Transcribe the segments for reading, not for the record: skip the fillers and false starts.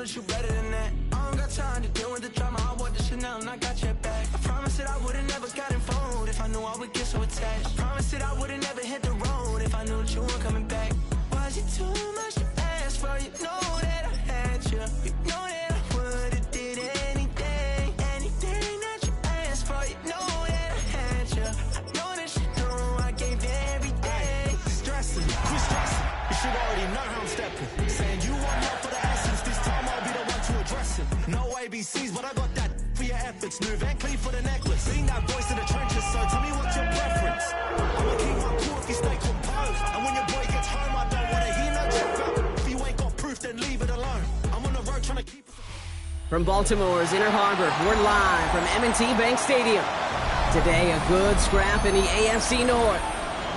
to shoot better than that. I don't got time to deal with the drama. I want the Chanel and I got your back. I promise that I would've never got involved if I knew I would get so attached. I promise that I would've never hit the road if I knew that you weren't coming back. Was it too much to ask for? You know that I had you. You know that I would've did anything, anything that you asked for. You know that I had you. I know that you know I gave you everything. Stressing, quit stressing. You should already know how I'm stepping. Saying you want love for the essence. This time I'll be the one to address it. No ABCs, but I got that for your efforts. New Van Cleef for the necklace. Being that voice in the trenches, so tell me what's your preference. I'ma keep my cool if you stay composed. And when your boy gets home, I don't wanna hear no Jeff. If you ain't got proof, then leave it alone. I'm on the road trying to keep us. From Baltimore's Inner Harbor, we're live from M&T Bank Stadium. Today, a good scrap in the AFC North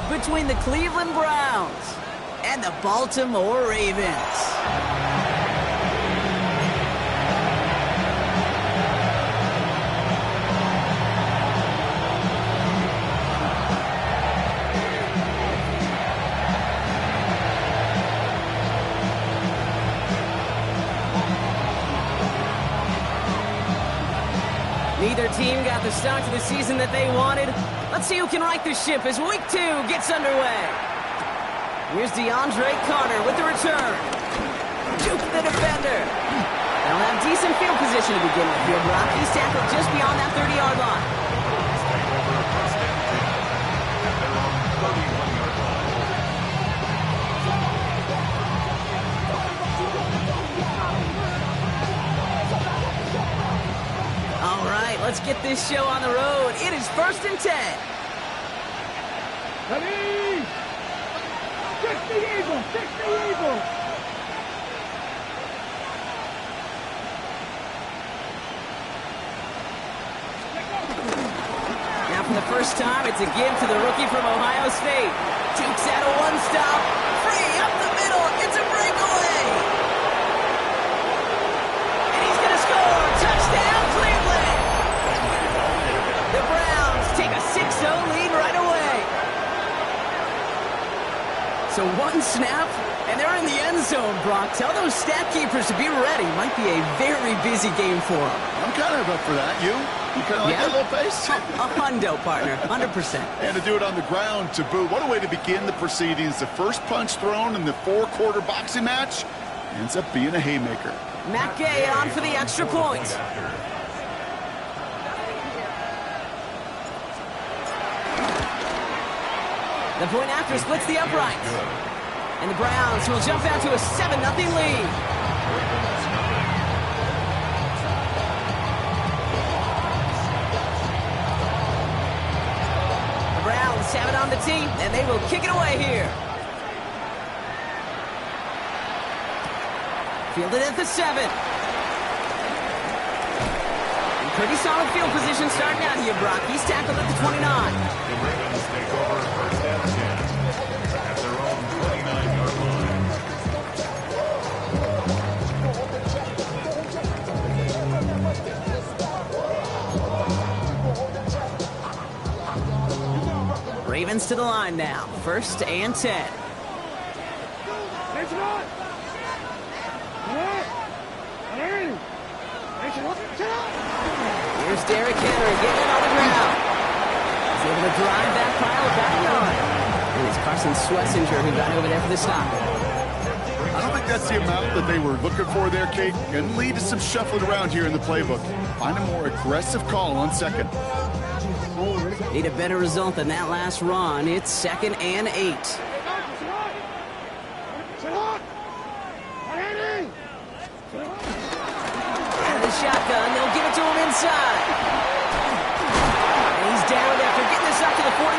between the Cleveland Browns and the Baltimore Ravens. Neither team got the start to the season that they wanted. Let's see who can right the ship as Week 2 gets underway. Here's DeAndre Carter with the return. Juke the defender. They'll have decent field position to begin with here, Brock. He's tackled just beyond that 30-yard line. All right, let's get this show on the road. It is 1st and 10. Ready? Fix the Eagles! Fix the Eagles! Now for the first time, it's a give to the rookie from Ohio State. Duke's at a one-stop. Free up the middle. It's a breakaway. And he's going to score. Touchdown, Cleveland. The Browns take a 6-0 lead right away. So one snap, and they're in the end zone, Brock. Tell those stat keepers to be ready. Might be a very busy game for them. I'm kind of up for that. You kind of like that little pace? A hundo, partner. 100%. And to do it on the ground to boot. What a way to begin the proceedings. The first punch thrown in the 4-quarter boxing match ends up being a haymaker. Matt Gay on for the extra point. The point after splits the uprights. And the Browns will jump out to a 7-0 lead. The Browns have it on the team, and they will kick it away here. Fielded at the 7. And pretty solid field position starting out here, Brock. He's tackled at the 29. The Ravens take over 1st and 10 at their own 29-yard line. Ravens to the line now. 1st and 10. Here's Derrick Henry getting it on the ground. He's able to drive that pile back yard. And it's Carson Swessinger who got over there for the stop. I don't think that's the amount that they were looking for there, Kate. Can lead to some shuffling around here in the playbook. Find a more aggressive call on 2nd. Need a better result than that last run. It's 2nd and 8. Shotgun, they'll give it to him inside. And he's down after getting this up to the 41.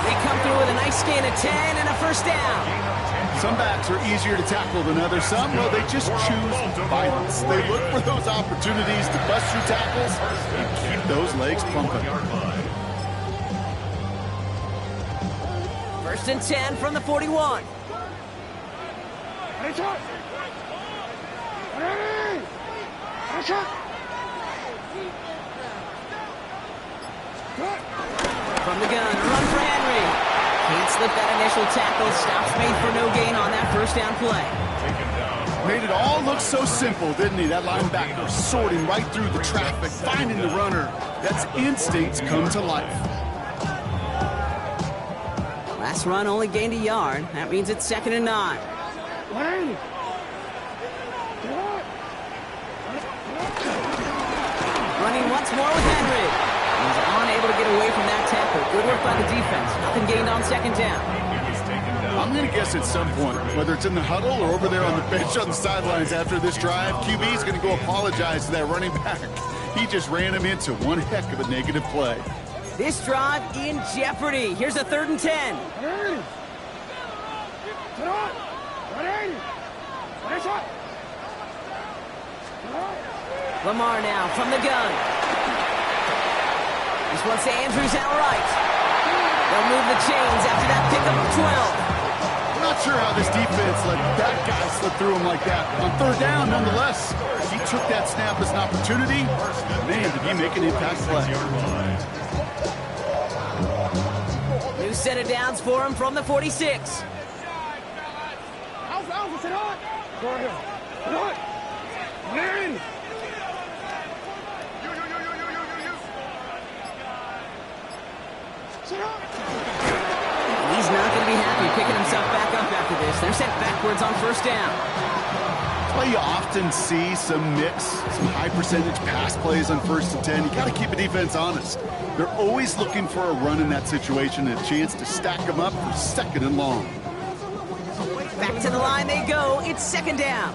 They come through with a nice gain of 10 and a 1st down. Some backs are easier to tackle than others. Some, well, they just choose violence. They look for those opportunities to bust through tackles and keep those legs pumping. 1st and 10 from the 41. From the gun, run for Henry. Can't slip that initial tackle. Stops made for no gain on that 1st down play. Taken down Made it all look so simple, didn't he? That linebacker sorting right through the traffic, finding the runner. That's instincts come to life. Last run only gained a yard. That means it's 2nd and 9. Running once more with Henry. He's unable to get away from that tackle. Good work by the defense. Nothing gained on 2nd down. I'm going to guess at some point, whether it's in the huddle or over there on the bench on the sidelines after this drive, QB is going to go apologize to that running back. He just ran him into one heck of a negative play. This drive in jeopardy. Here's a 3rd and 10. Lamar now from the gun. This one's to Andrews outright. They'll move the chains after that pickup of 12. I'm not sure how this defense let that guy slip through him like that. On 3rd down, nonetheless, he took that snap as an opportunity. Man, did he make an impact play. New set of downs for him from the 46. He's not going to be happy picking himself back up after this. They're sent backwards on 1st down. That's why you often see some mix, some high percentage pass plays on 1st and 10. You got to keep a defense honest. They're always looking for a run in that situation and a chance to stack them up for 2nd and long. Back to the line they go. It's 2nd down.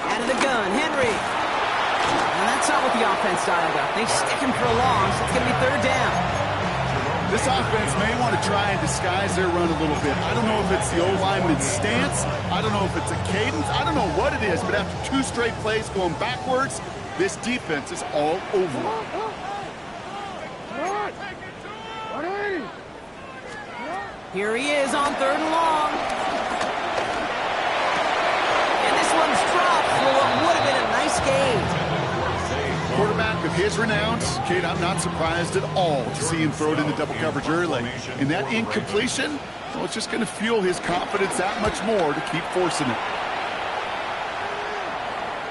Out of the gun, Henry. And that's not what the offense dialed up. They stick him for a loss. It's going to be 3rd down. This offense may want to try and disguise their run a little bit. I don't know if it's the O-lineman's stance. I don't know if it's a cadence. I don't know what it is, but after 2 straight plays going backwards, this defense is all over it. Here he is on 3rd and long. And this one's dropped for what would have been a nice gain. Quarterback of his renown, Kate, I'm not surprised at all to see him throw it into double coverage early. And that incompletion, well, it's just going to fuel his confidence that much more to keep forcing it.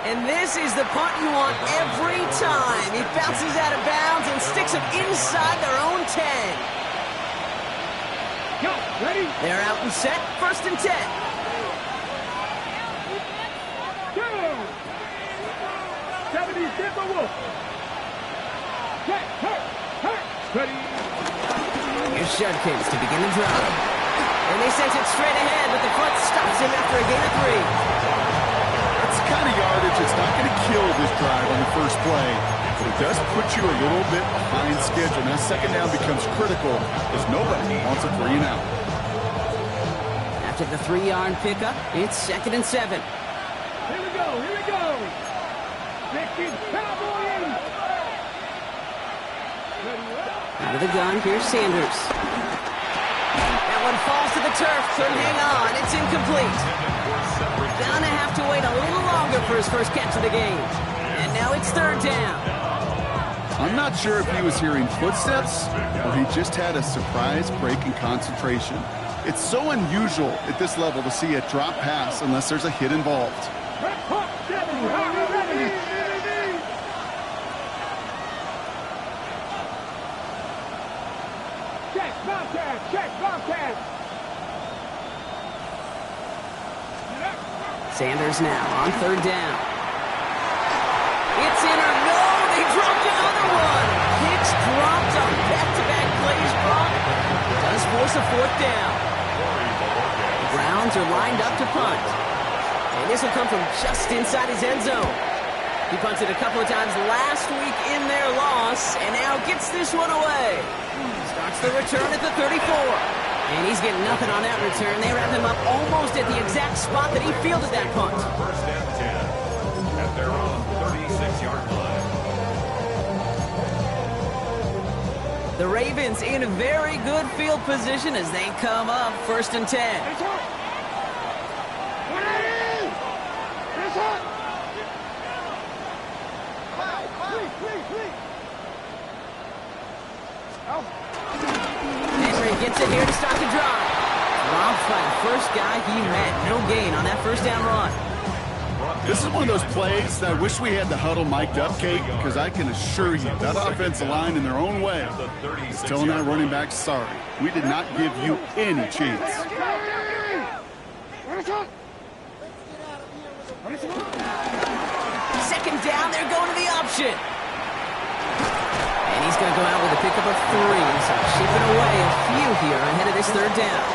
And this is the punt you want every time. He bounces out of bounds and sticks him inside their own 10. Go, ready? They're out and set. 1st and 10. Go! 70, get the wolf. Ready? Here's Judkins to begin the drive. And they sent it straight ahead, but the front stops him after a gain of 3. That's the kind of yardage that's not going to kill this drive on the first play. But it does put you a little bit behind schedule. Now 2nd down becomes critical because nobody wants a 3 and out. After the 3-yard pickup, it's 2nd and 7. Here we go, here we go. 50, cowboy in. Out of the gun, here's Sanders. That one falls to the turf, couldn't hang on, it's incomplete. Gonna have to wait a little longer for his first catch of the game. And now it's 3rd down. I'm not sure if he was hearing footsteps or he just had a surprise break in concentration. It's so unusual at this level to see a drop pass unless there's a hit involved. Sanders now on 3rd down. It's in or no, they dropped another one. Hicks dropped on back-to-back plays, Brock. Does force a 4th down. The Browns are lined up to punt. And this will come from just inside his end zone. He punted a couple of times last week in their loss, and now gets this one away. Starts the return at the 34. And he's getting nothing on that return. They wrapped him up almost at the exact spot that he fielded that punt. 1st and 10 at their own 36-yard line. The Ravens in a very good field position as they come up 1st and 10. Henry gets it here to start the drive. Robbed by the first guy he met. No gain on that first down run. This is one of those plays that I wish we had the huddle mic'd up, Kate, because I can assure you that offensive line in their own way is telling that running back, sorry, we did not give you any chance. Second down, they're going to the option. And he's going to go out with a pickup of 3. So chipping away a few here ahead of this third down.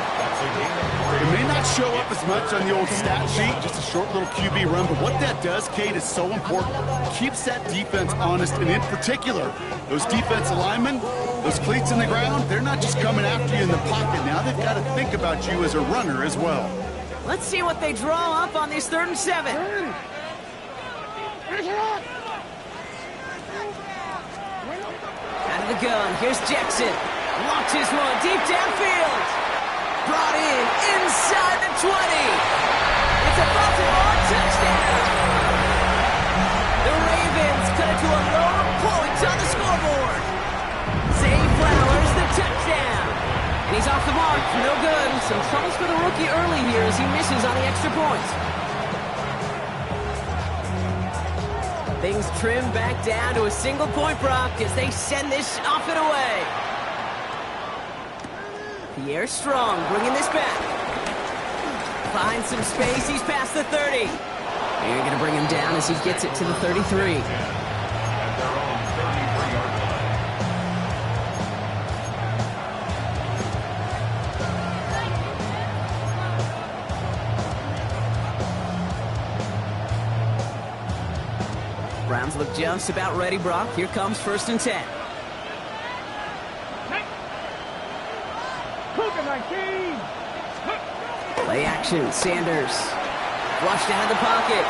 It may not show up as much on the old stat sheet, just a short little QB run, but what that does, Kate, is so important. Keeps that defense honest, and in particular, those defensive linemen, those cleats in the ground, they're not just coming after you in the pocket. Now they've got to think about you as a runner as well. Let's see what they draw up on this 3rd and 7. Out of the gun, here's Jackson. Launches his one deep downfield. Brought in inside the 20. It's a Baltimore touchdown. The Ravens cut it to a lower point on the scoreboard. Zay Flowers, the touchdown. And he's off the mark, no good. Some troubles for the rookie early here as he misses on the extra point. Things trim back down to a single-point Brock as they send this off and away. Pierre Strong bringing this back. Finds some space, he's past the 30. They're going to bring him down as he gets it to the 33. Browns look just about ready, Brock. Here comes 1st and 10. Play action, Sanders. Flushed out of the pocket.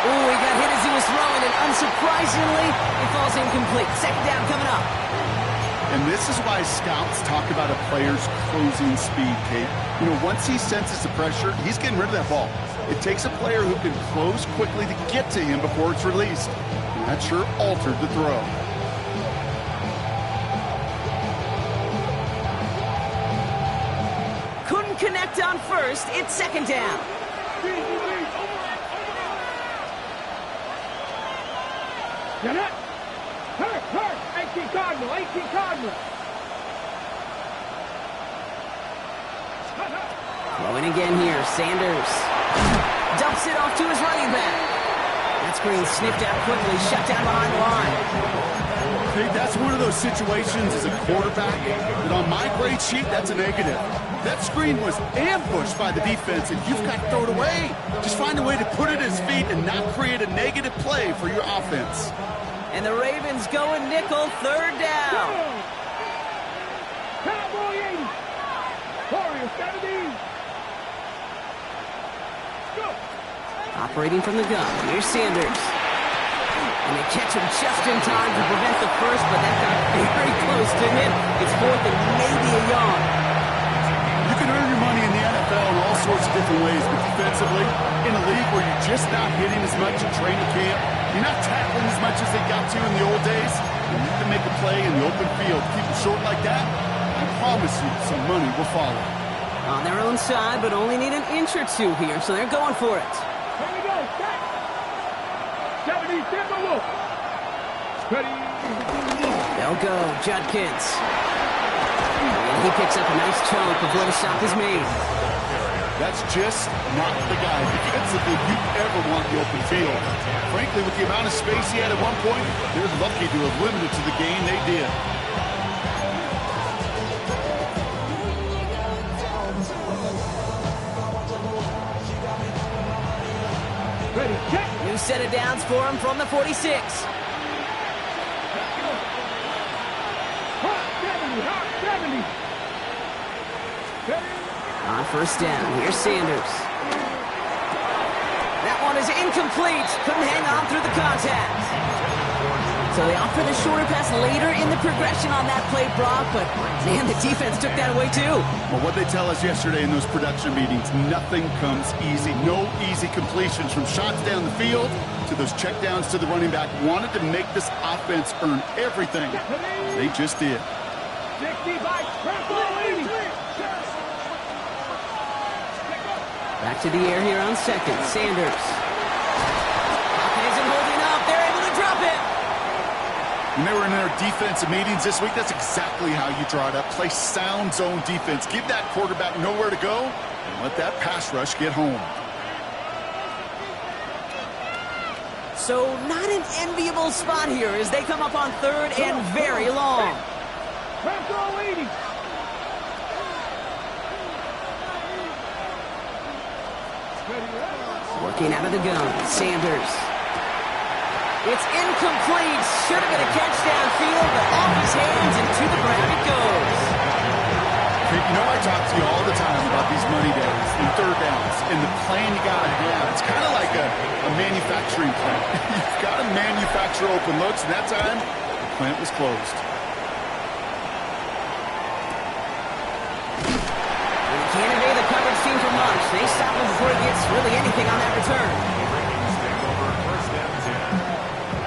Ooh, he got hit as he was throwing, and unsurprisingly, it falls incomplete. 2nd down coming up. And this is why scouts talk about a player's closing speed, Kate. You know, once he senses the pressure, he's getting rid of that ball. It takes a player who can close quickly to get to him before it's released. And that sure altered the throw. Couldn't connect on 1st. It's 2nd down. Get it! Hurt! 18 Cardinal! Throwing again here, Sanders. Dumps it off to his running back. That screen sniffed out quickly, shut down behind the line. Hey, that's one of those situations as a quarterback that on my grade sheet, that's a negative. That screen was ambushed by the defense, and you've got to throw it away. Just find a way to put it at his feet and not create a negative play for your offense. And the Ravens going nickel, 3rd down. Cowboy 80. Warriors 70. Operating from the gun, here's Sanders. And they catch him just in time to prevent the first, but that got very close to him. It's 4th and maybe a yard. You can earn your money in the NFL in all sorts of different ways, but defensively, in a league where you're just not hitting as much in training camp, you're not tackling as much as they got to in the old days, and you can make a play in the open field. Keep it short like that, I promise you some money will follow. On their own side, but only need an inch or 2 here, so they're going for it. Here we go, set. 70, Timberwolf. Ready. They'll go, Judkins. And he picks up a nice chunk before the stop is made. That's just not the guy defensively you ever want the open field. Frankly, with the amount of space he had at one point, they're lucky to have limited to the gain they did. Ready, check. New set of downs for him from the 46. Hot 70. Ready. On 1st down, here's Sanders. That one is incomplete. Couldn't hang on through the contact. So they offer the shorter pass later in the progression on that play, Brock, but man, the defense took that away too. Well, what they tell us yesterday in those production meetings, nothing comes easy. No easy completions from shots down the field to those checkdowns to the running back. Wanted to make this offense earn everything. They just did. 60 by triple 80. Back to the air here on second. Sanders. Falcon isn't holding up. They're able to drop it. When they were in their defensive meetings this week, that's exactly how you draw it up. Play sound zone defense. Give that quarterback nowhere to go and let that pass rush get home. So not an enviable spot here as they come up on third and very long. Triple 80. Working out of the gun. Sanders. It's incomplete. Should have been a catch downfield, but off his hands and to the ground it goes. You know, I talk to you all the time about these money downs and third downs and the plan you got to have. It's kind of like a manufacturing plant. You've got to manufacture open looks, and that time, the plant was closed. And he can't evade the coverage team for much. They stop him before he gets really anything on that return. Ravens take over first and 10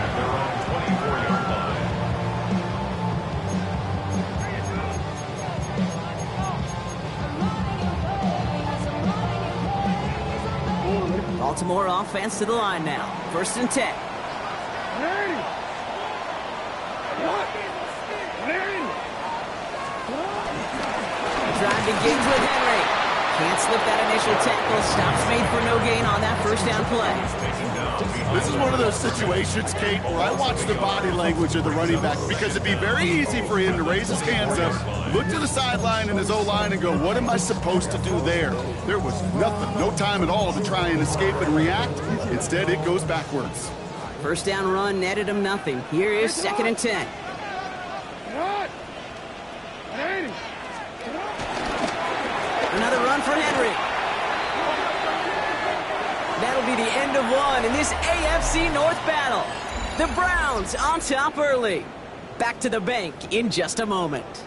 at their own 24-yard line. Baltimore offense to the line now. First and 10. Drive begins with Henry. Can't slip that initial tackle. Stops made for no gain on that first down play. This is one of those situations, Kate, where I watch the body language of the running back because it'd be very easy for him to raise his hands up, look to the sideline in his O-line and go, what am I supposed to do there? There was nothing, no time at all to try and escape and react. Instead, it goes backwards. First down run netted him nothing. Here is second and 10. Another run for Henry. That'll be the end of one in this AFC North battle. The Browns on top early. Back to the bank in just a moment.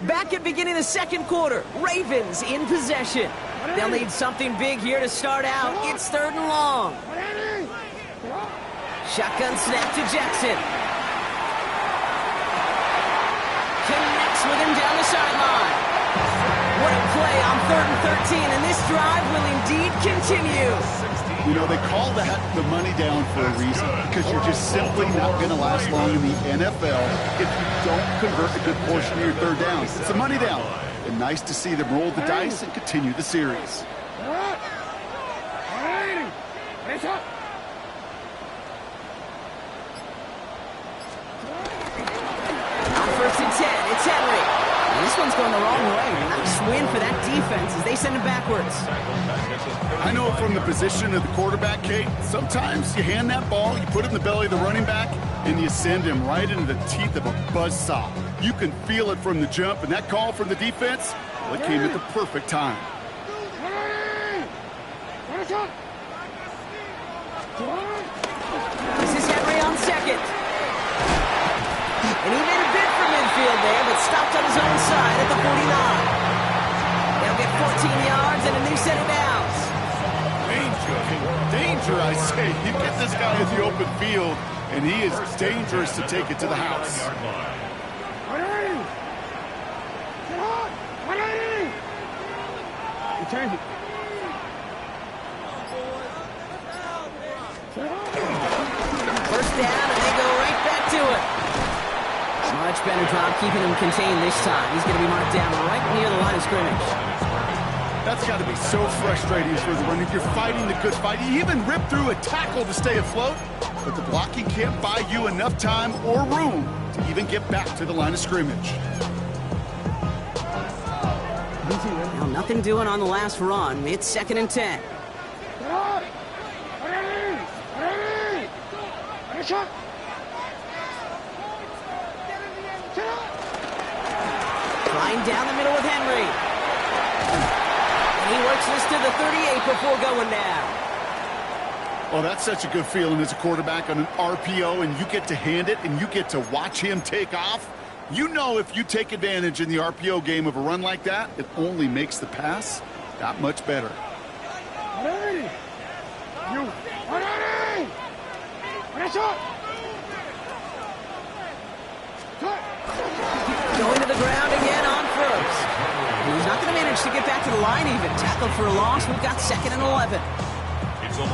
Back at beginning of the second quarter, Ravens in possession. They'll need something big here to start out. It's third and long. Shotgun snap to Jackson. Connects with him down the sideline. What a play on third and 13, and this drive will indeed continue. You know, they call that the money down for a reason because you're just simply not going to last long in the NFL if you don't convert a good portion of your third downs. It's a money down. And nice to see them roll the dice and continue the series. On first and 10, it's Henry. And this one's going the wrong way. Nice win for that defense as they send it backwards. I know from the position of the quarterback, Kate, sometimes you hand that ball, you put it in the belly of the running back, and you send him right into the teeth of a buzzsaw. You can feel it from the jump, and that call from the defense, well, it came at the perfect time. This is Henry on second. And he made a bid for midfield there, but stopped on his own side at the 49. They'll get 14 yards and a new set of downs. Danger, I say. You get this guy in the open field, and he is dangerous to take it to the house. He turns it. First down, and they go right back to it. Much better job keeping him contained this time. He's going to be marked down right near the line of scrimmage. That's got to be so frustrating for the running. You're fighting the good fight. You even rip through a tackle to stay afloat, but the blocking can't buy you enough time or room to even get back to the line of scrimmage. Well, nothing doing on the last run. It's second and 10. Playing down the middle with Henry. And he works this to the 38 before going down. Well, that's such a good feeling as a quarterback on an RPO, and you get to hand it, and you get to watch him take off. You know if you take advantage in the RPO game of a run like that, it only makes the pass that much better. Going to the ground again on first. He's not going to manage to get back to the line even. Tackled for a loss. We've got 2nd and 11.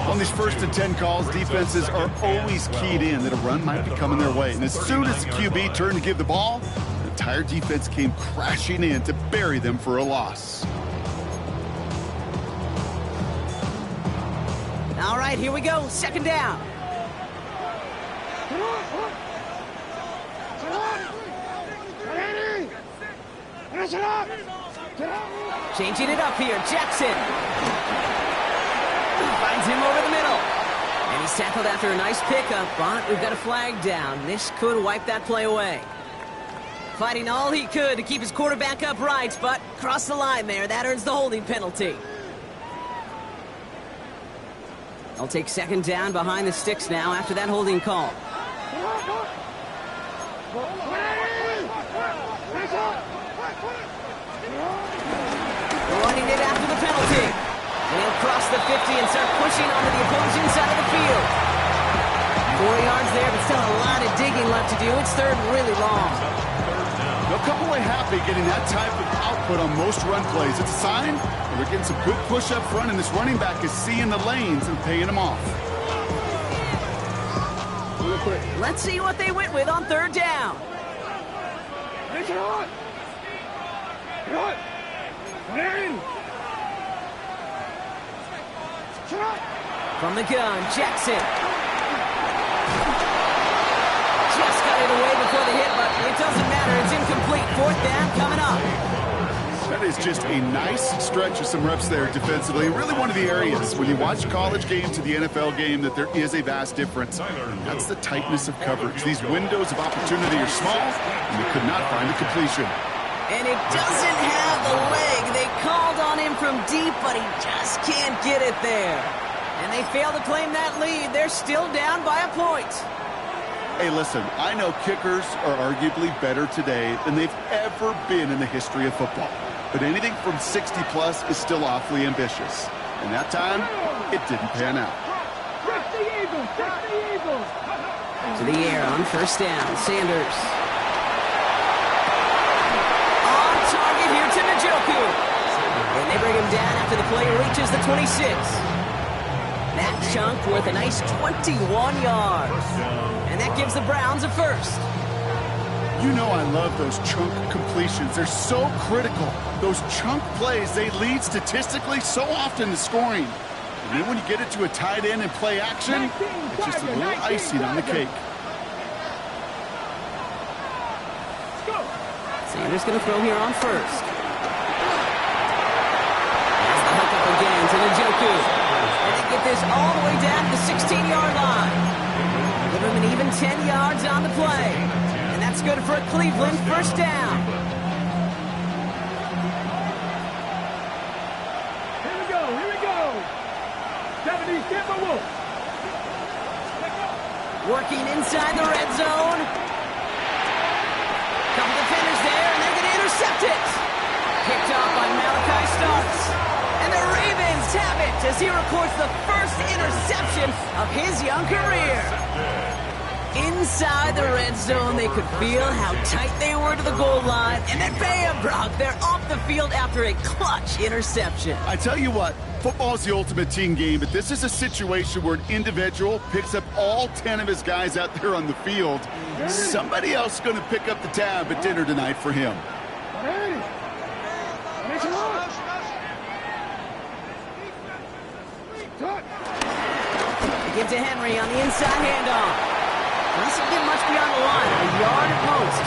On these 1st and 10 calls, defenses are always keyed in that a run might be coming their way. And as soon as the QB turned to give the ball, the entire defense came crashing in to bury them for a loss. All right, here we go. 2nd down. Changing it up here. Jackson. Finds him over the middle. And he's tackled after a nice pickup, but we've got a flag down. This could wipe that play away. Fighting all he could to keep his quarterback upright, but crossed the line there. That earns the holding penalty. I'll take 2nd down behind the sticks now after that holding call. Running it after the penalty. And he'll cross the 50 and start pushing onto the opposing side of the field. 4 yards there, but still a lot of digging left to do. It's 3rd and really long. They'll come away happy getting that type of output on most run plays. It's a sign that they're getting some good push up front, and this running back is seeing the lanes and paying them off. Let's see what they went with on 3rd down. From the gun, Jackson. Just got it away before the hit, but it doesn't matter. It's incomplete. 4th down coming up. That is just a nice stretch of some reps there defensively. Really one of the areas when you watch college game to the NFL game that there is a vast difference. And that's the tightness of coverage. These windows of opportunity are small, and they could not find the completion. And it doesn't have the leg. They called on him from deep, but he just can't get it there. And they fail to claim that lead. They're still down by a point. Hey, listen, I know kickers are arguably better today than they've ever been in the history of football. But anything from 60-plus is still awfully ambitious. And that time, it didn't pan out. To the air on 1st down. Sanders. On target here to Njoku. And they bring him down after the play reaches the 26. That chunk worth a nice 21 yards. And that gives the Browns a 1st. You know I love those chunk completions. They're so critical. Those chunk plays, they lead statistically so often to scoring. And then when you get it to a tight end and play action, it's just a little icing on the cake. Sanders going to throw here on 1st. That's the hook up again to Njoku. And they get this all the way down to the 16-yard line. Give him an even 10 yards on the play. And that's good for a Cleveland 1st down. Here we go. 70, stand by Wolf. Working inside the red zone. Couple defenders there, and they're going to intercept it. Picked off by Malachi Starks. And the Ravens have it as he records the first interception of his young career. Inside the red zone, they could feel how tight they were to the goal line. And then bam, Brock, they're off the field after a clutch interception. I tell you what, football is the ultimate team game, but this is a situation where an individual picks up all 10 of his guys out there on the field. Somebody else is going to pick up the tab at dinner tonight for him. They give to Henry on the inside handoff. Doesn't get much beyond the line. A yard at most.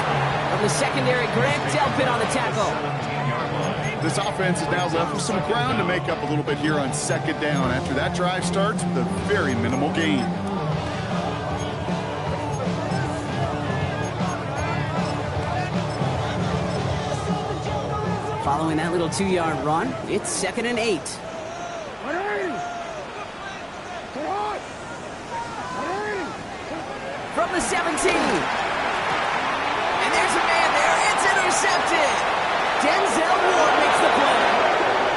From the secondary, Grant Delpit on the tackle. This offense is now left with some ground to make up a little bit here on 2nd down after that drive starts with a very minimal gain. Following that little 2-yard run, it's 2nd and 8. From the 17. And there's a man there. It's intercepted. Denzel Ward makes the play.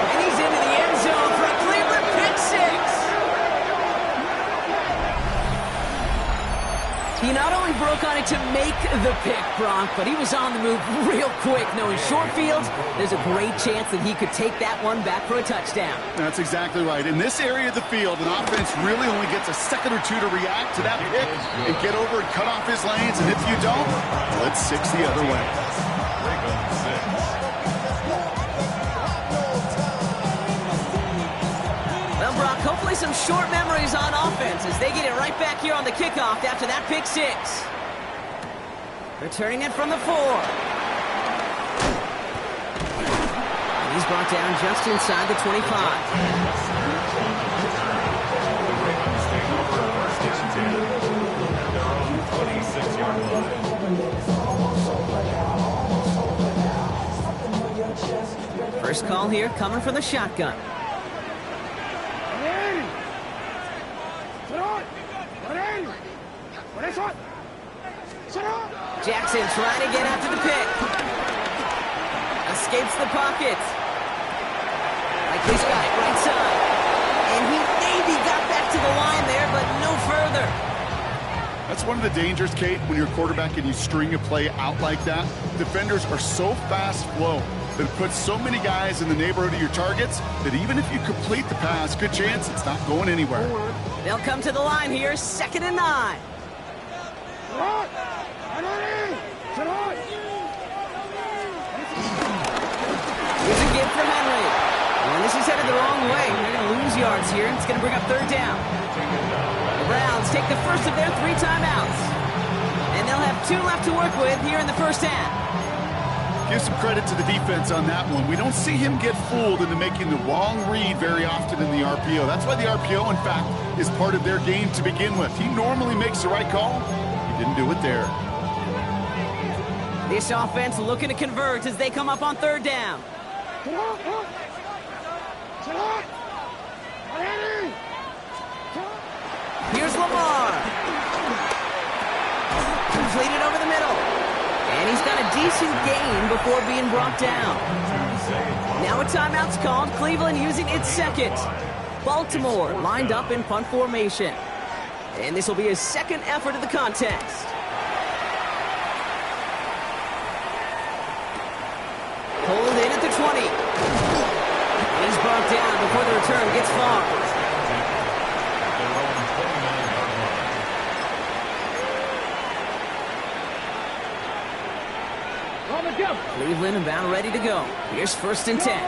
And he's into the end zone for a Cleveland pick six. He not only broke on it to make the pick, Bronk, but he was on the move real quick. Knowing short fields, there's a great chance that he could take that one back for a touchdown. That's exactly right. In this area of the field, an offense really only gets a second or two to react to that pick and get over and cut off his lanes. And if you don't, well, it's 6 the other way. Well, Brock, hopefully some short memories on offense as they get it right back here on the kickoff after that pick six. Returning it from the 4. And he's brought down just inside the 25. First call here coming from the shotgun. Jackson trying to get after the pick. Escapes the pocket. Like this guy, right side. And he maybe got back to the line there, but no further. That's one of the dangers, Kate, when you're a quarterback and you string a play out like that. Defenders are so fast flow that it puts so many guys in the neighborhood of your targets that even if you complete the pass, good chance it's not going anywhere. They'll come to the line here, 2nd and 9. Here's a give from Henry. And this is headed the wrong way. They're going to lose yards here. It's going to bring up 3rd down. The Browns take the first of their 3 timeouts. And they'll have 2 left to work with here in the first half. Give some credit to the defense on that one. We don't see him get fooled into making the wrong read very often in the RPO. That's why the RPO, in fact, is part of their game to begin with. He normally makes the right call. He didn't do it there. This offense looking to convert as they come up on 3rd down. Here's Lamar. Completed over the middle. And he's got a decent gain before being brought down. Now a timeout's called. Cleveland using its 2nd. Baltimore lined up in punt formation. And this will be his 2nd effort of the contest. Pulled in at the 20. He's brought down before the return gets far. Cleveland about ready to go. Here's 1st and 10.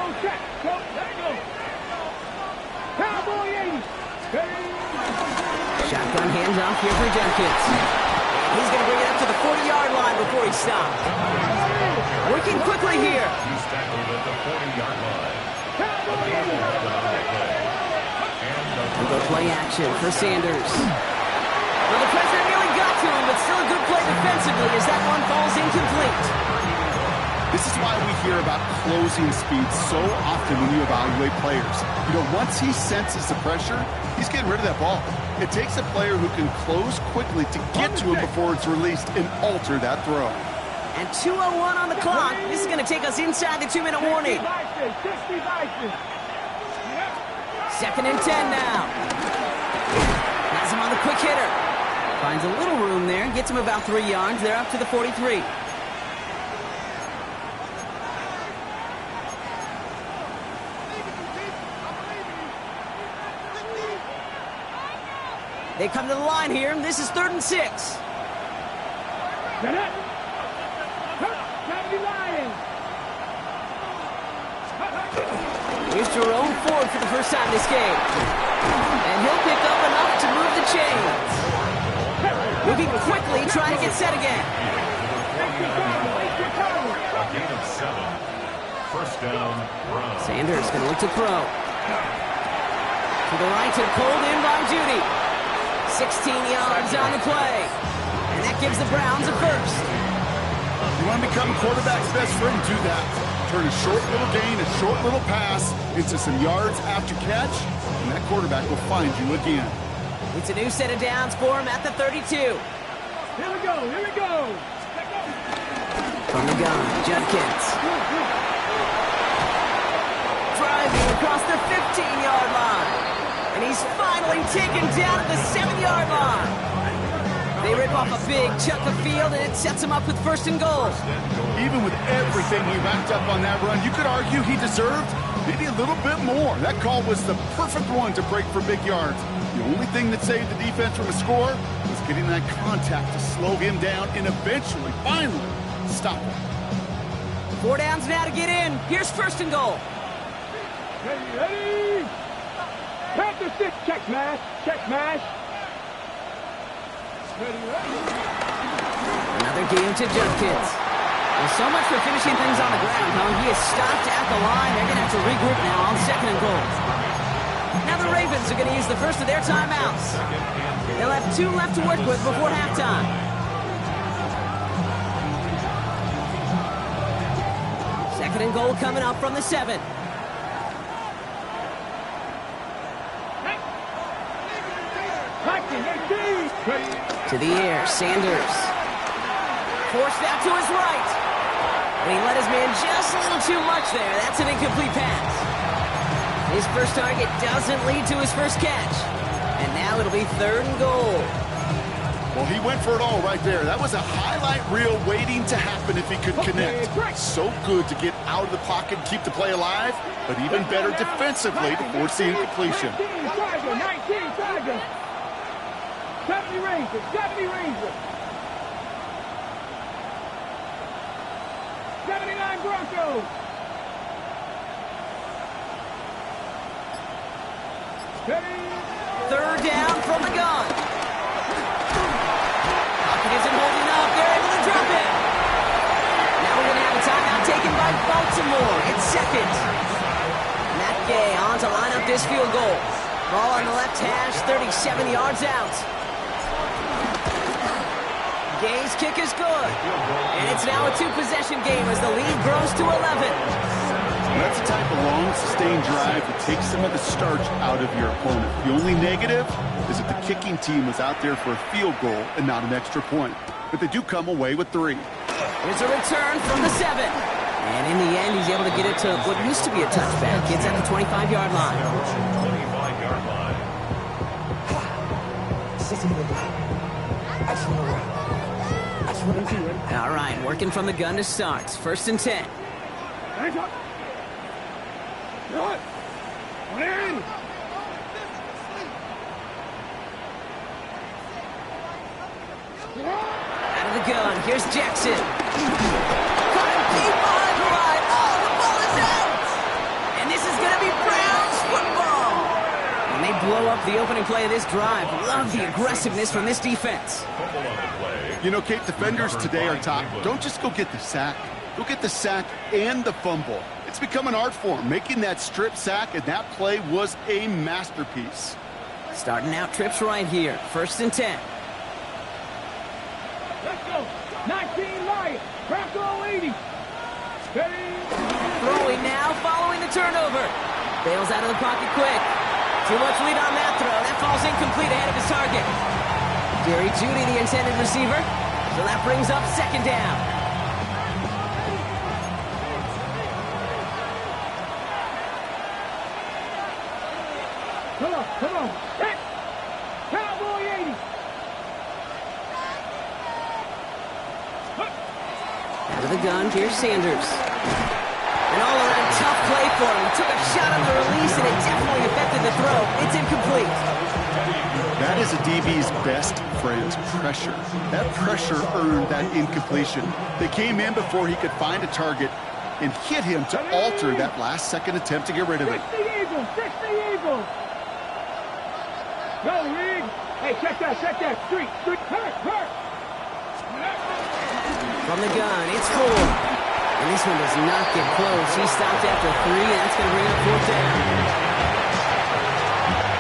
Shotgun handoff here for Jenkins. He's going to bring it up to the 40-yard line before he stops. Working quickly here. He's tackled at the 40-yard line. We'll go play action for Sanders. Well, the pressure nearly got to him, but still a good play defensively as that one falls incomplete. This is why we hear about closing speed so often when you evaluate players. You know, once he senses the pressure, he's getting rid of that ball. It takes a player who can close quickly to get to him before it's released and alter that throw. And 2:01 on the clock. This is going to take us inside the 2-minute warning. 2nd and 10 now. Has him on the quick hitter. Finds a little room there. Gets him about 3 yards. They're up to the 43. They come to the line here. This is 3rd and 6. Here's Jerome Ford for the first time this game. And he'll pick up enough to move the chains. Moving quickly, trying to get set again. First down, Brown. Sanders going to look to throw. To the right and pulled in by Judy. 16 yards on the play. And that gives the Browns a first. You want to become a quarterback's best friend, do that. Turn a short little gain, a short little pass into some yards after catch, and that quarterback will find you again. It's a new set of downs for him at the 32. Here we go, here we go. From the gun, Judkins. Driving across the 15-yard line. And he's finally taken down at the 7-yard line. They rip off a big chunk of field, and it sets him up with 1st and goal. Even with everything he racked up on that run, you could argue he deserved maybe a little bit more. That call was the perfect one to break for big yards. The only thing that saved the defense from a score was getting that contact to slow him down and eventually, finally, stop him. 4 downs now to get in. Here's 1st and goal. Ready? Panther 6, check smash, check smash. Another game to Judkins. Well, so much for finishing things on the ground, huh? He is stopped at the line. They're going to have to regroup now on 2nd and goal. Now the Ravens are going to use the first of their timeouts. They'll have 2 left to work with before halftime. Second and goal coming up from the 7. To the air, Sanders. Forced out to his right. And he let his man just a little too much there. That's an incomplete pass. His first target doesn't lead to his first catch. And now it'll be 3rd and goal. Well, he went for it all right there. That was a highlight reel waiting to happen if he could connect. So good to get out of the pocket and keep the play alive, but even better defensively to force the incompletion. 19, Tiger. 70 Rangers, 70 Rangers. 79 Broncos. Steady. 3rd down from the gun. Pocket isn't holding up. They're able to drop it. Now we're going to have a timeout taken by Baltimore. It's 2nd. Matt Gay on to line up this field goal. Ball on the left hash, 37 yards out. Gay's kick is good. And it's now a 2-possession game as the lead grows to 11. That's the type of long, sustained drive that takes some of the starch out of your opponent. The only negative is that the kicking team was out there for a field goal and not an extra point. But they do come away with 3. Here's a return from the 7. And in the end, he's able to get it to what used to be a touchback. It's at the 25-yard line. 25-yard line. All right, working from the gun to start. 1st and 10. Out of the gun, here's Jackson. Caught him deep behind the line. Oh, the ball is out! And this is going to be Browns football. And they blow up the opening play of this drive. Love the aggressiveness from this defense. You know, Kate, defenders today are taught, don't just go get the sack. Go get the sack and the fumble. It's become an art form, making that strip sack, and that play was a masterpiece. Starting out trips right here. 1st and 10. Let's go. 19 Lions. Bronco 80. Steady. Throwing now, following the turnover. Bails out of the pocket quick. Too much lead on that throw. That falls incomplete ahead of his target. Jerry Jeudy, the intended receiver. So that brings up 2nd down. Come on. Hit. Cowboy 80. Out of the gun, here's Sanders. An all-around tough play for him. He took a shot on the release, and it definitely affected the throw. It's incomplete. That is a DB's best friend, pressure. That pressure earned that incompletion. They came in before he could find a target and hit him to alter that last-second attempt to get rid of it. 60 Eagles. 60 Eagles. Go, Reed. Hey, check that. Street. Hurt. From the gun, it's 4. And this one does not get close. He stopped after 3, and that's going to bring up 4th down.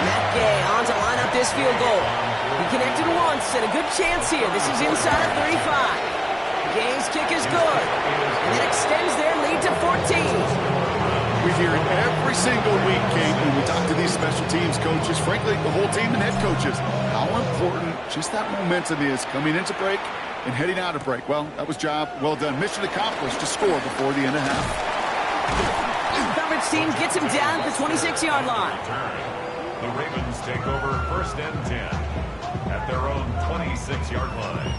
Matt Gay on to line up this field goal. He connected once, and a good chance here. This is inside of 35. Game's kick is good. And that extends their lead to 14. We hear it every single week, Kate, when we talk to these special teams coaches, frankly, the whole team and head coaches, how important just that momentum is coming into break and heading out of break. Well, that was job well done. Mission accomplished to score before the end of half. Coverage team gets him down at the 26-yard line. The Ravens take over 1st and 10 at their own 26-yard line.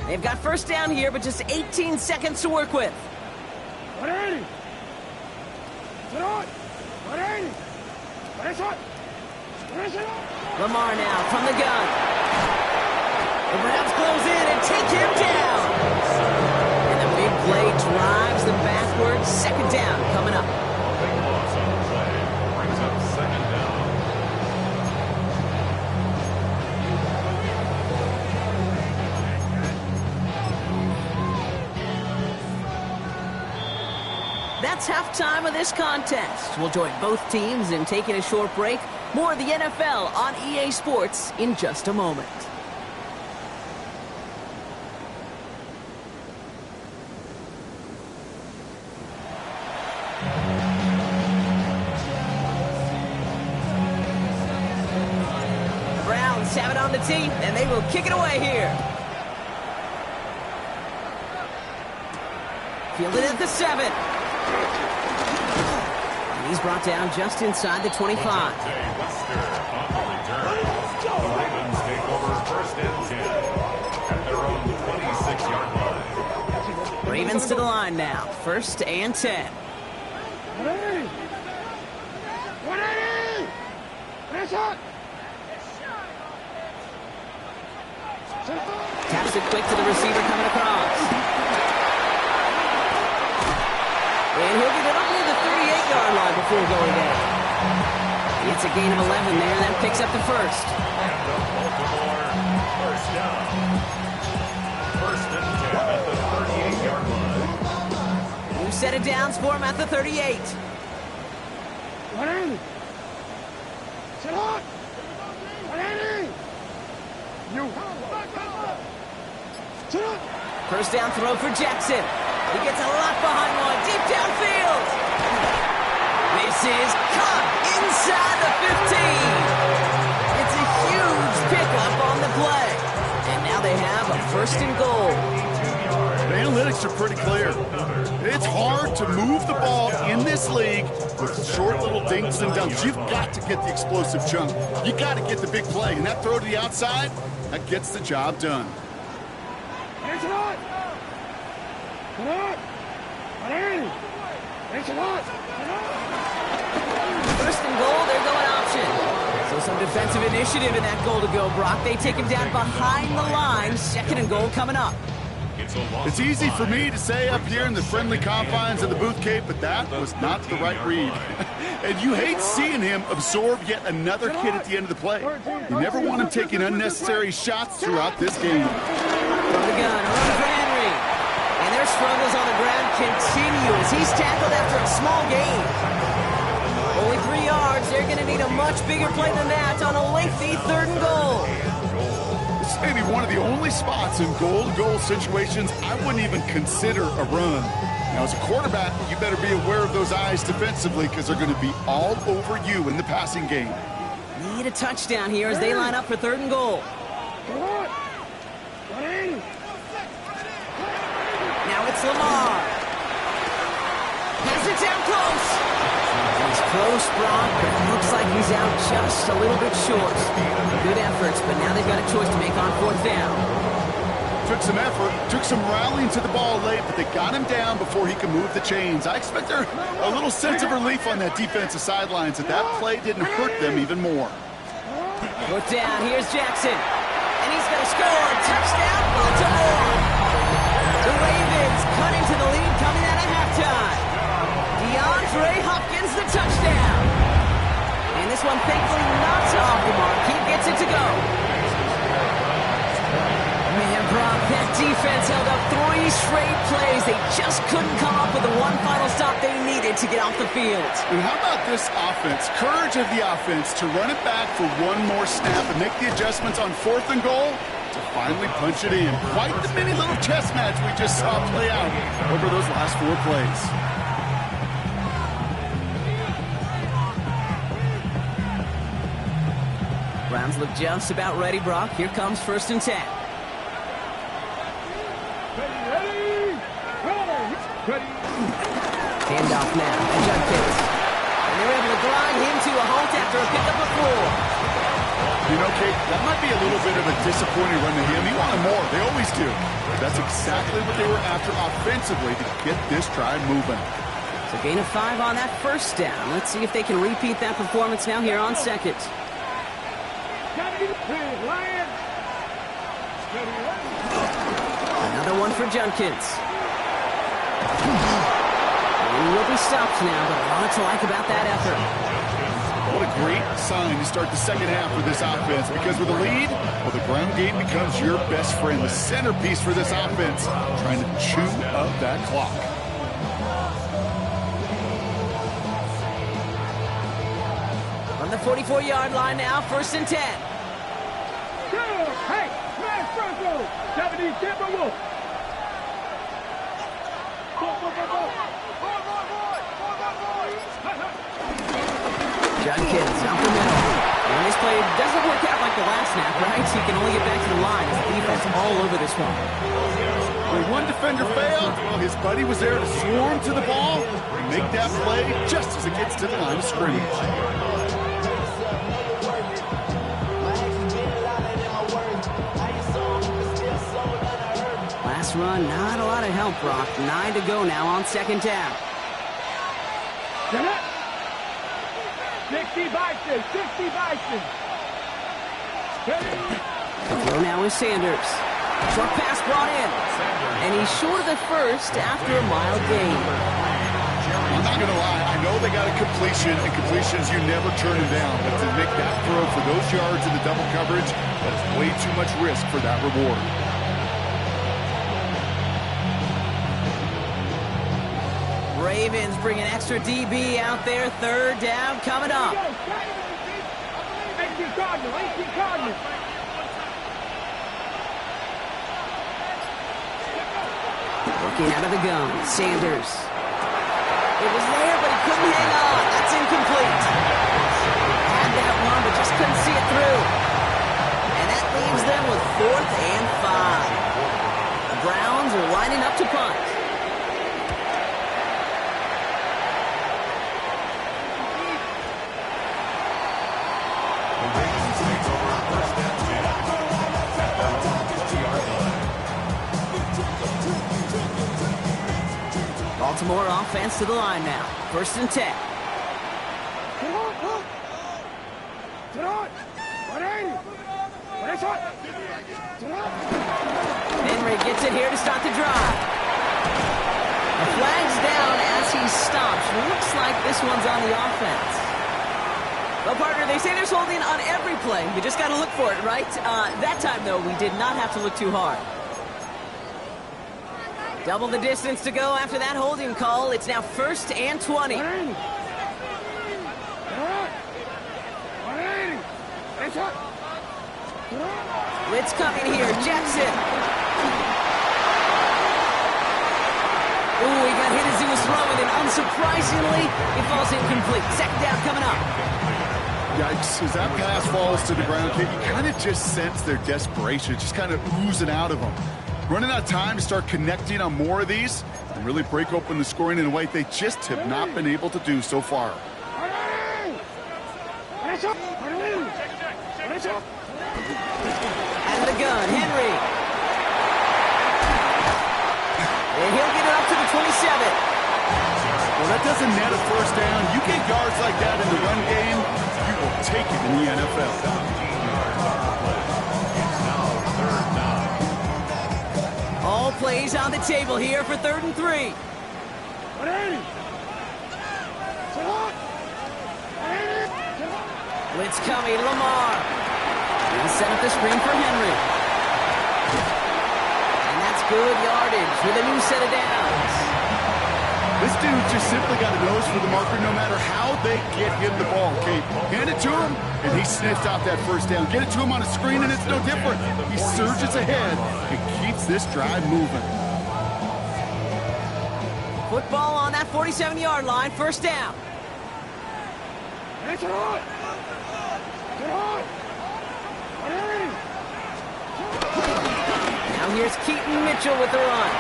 They've got 1st down here, but just 18 seconds to work with. 180. Sit on. 180. Lamar now from the gun. The Rams close in and take him down. And the big play drives them backwards. 2nd down coming up. Big loss on the play. Brings up 2nd down. That's halftime of this contest. We'll join both teams in taking a short break. More of the NFL on EA Sports in just a moment. The Browns have it on the tee, and they will kick it away here. Fielded at the 7. He's brought down just inside the 25. Wester on the return. The Ravens take over 1st and 10 at their own 26-yard line. Ravens to the line now. 1st and 10. 180. 180. Press up. Taps it quick to the receiver coming across. And he'll get it up near the 38-yard line before going down. It's a gain of 11 there. That picks up the 1st. And the Baltimore 1st down. 1st and 10 at the 38-yard line. New set of downs for him at the 38. 180. Sit on. 180. You. Sit on. 1st down throw for Jackson. He gets a lot behind one, deep downfield. This is caught inside the 15. It's a huge pickup on the play. And now they have a 1st and goal. The analytics are pretty clear. It's hard to move the ball in this league with short little dinks and dunks. You've got to get the explosive chunk. You got to get the big play. And that throw to the outside, that gets the job done. It's on. Come on. 180. It's on. 1st and goal, they're going option. So some defensive initiative in that goal to go, Brock. They take him down behind the line. 2nd and goal coming up. It's easy for me to say up here in the friendly confines of the booth, Cape, but that was not the right read. And you hate seeing him absorb yet another kid at the end of the play. You never want him taking unnecessary shots throughout this game. From the gun, run for Henry. And their struggles on the ground continue as he's tackled after a small gain. Only 3 yards. They're going to need a much bigger play than that on a lengthy 3rd and goal. This may be one of the only spots in goal-to-goal situations I wouldn't even consider a run. Now, as a quarterback, you better be aware of those eyes defensively because they're going to be all over you in the passing game. Need a touchdown here as they line up for 3rd and goal. Come on. 180. Now it's Lamar. Has it down close. He's close, Brock, but it looks like he's out just a little bit short. Good efforts, but now they've got a choice to make on 4th down. Took some effort, took some rallying to the ball late, but they got him down before he could move the chains. I expect there a little sense of relief on that defensive sidelines that that play didn't hurt them even more. 4th down, here's Jackson. And he's going to score. Touchdown, Baltimore. The Ravens cut into the lead coming out of halftime. DeAndre Hopkins the touchdown. And this one thankfully not off the mark. He gets it to go. Man, Brock, That defense held up 3 straight plays. They just couldn't come up with the one final stop they needed to get off the field. And how about this offense? Courage of the offense to run it back for one more snap and make the adjustments on 4th and goal to finally punch it in. Quite the mini little chess match we just saw play out over those last 4 plays. Browns look just about ready, Brock. Here comes 1st and 10. Handoff now to Judkins. And they're able to glide him to a halt after a pickup of 4. You know, Kate, that might be a little bit of a disappointing run to him. He wanted more. They always do. But that's exactly what they were after offensively to get this drive moving. So gain of 5 on that 1st down. Let's see if they can repeat that performance now here on 2nd. Another one for Judkins. He will be stopped now, but a lot to like about that effort. What a great sign to start the second half for this offense, because with a lead, well, the ground game becomes your best friend, the centerpiece for this offense, trying to chew up that clock. From the 44-yard line now, 1st and 10. Hey, smash front row. 70 Timberwolves. Judkins up the middle. And this play doesn't work out like the last snap, right? He can only get back to the line as the defense all over this one. When one defender failed, well, his buddy was there to swarm to the ball and make that play just as it gets to the line of scrimmage. Last run, not a lot of help, Brock. 9 to go now on 2nd down. 60 Bison, 60 Bison. The throw now is Sanders. Short pass brought in. And he's short of the first after a mild gain. I'm not going to lie, I know they got a completion, and completions, you never turn them down. But to make that throw for those yards in the double coverage, that's way too much risk for that reward. Ravens bring an extra DB out there. 3rd down coming up. 18 Cardinal, 18 Cardinal. Looking out of the gun, Sanders. It was there, but he couldn't hang on. That's incomplete. Had that one, but just couldn't see it through. And that leaves them with 4th and 5. The Browns are lining up to punt. Baltimore offense to the line now. 1st and 10. Henry gets it here to start the drive. The flag's down as he stops. Looks like this one's on the offense. Well, partner, they say there's holding on every play. You just got to look for it, right? That time, though, we did not have to look too hard. Double the distance to go after that holding call. It's now 1st and 20. Blitz coming here. Jackson. Ooh, he got hit as he was throwing, and unsurprisingly, it falls incomplete. 2nd down coming up. Yikes, as that pass falls to the ground, you kind of just sense their desperation, just kind of oozing out of them. Running out of time to start connecting on more of these and really break open the scoring in a way they just have not been able to do so far. And the gun, Henry. And he'll get it up to the 27. Well, that doesn't net a 1st down. You get yards like that in the run game, you will take it in the NFL. All plays on the table here for 3rd and 3. Blitz coming, Lamar. He'll set up the screen for Henry. Good yardage with a new set of downs. This dude just simply got a nose for the marker no matter how they get him the ball, Kate. Hand it to him, and he sniffs out that first down. Get it to him on a screen, and it's no different. He surges ahead and keeps this drive moving. Football on that 47-yard line, first down. Get on! Get on! Now here's Keaton Mitchell with the run.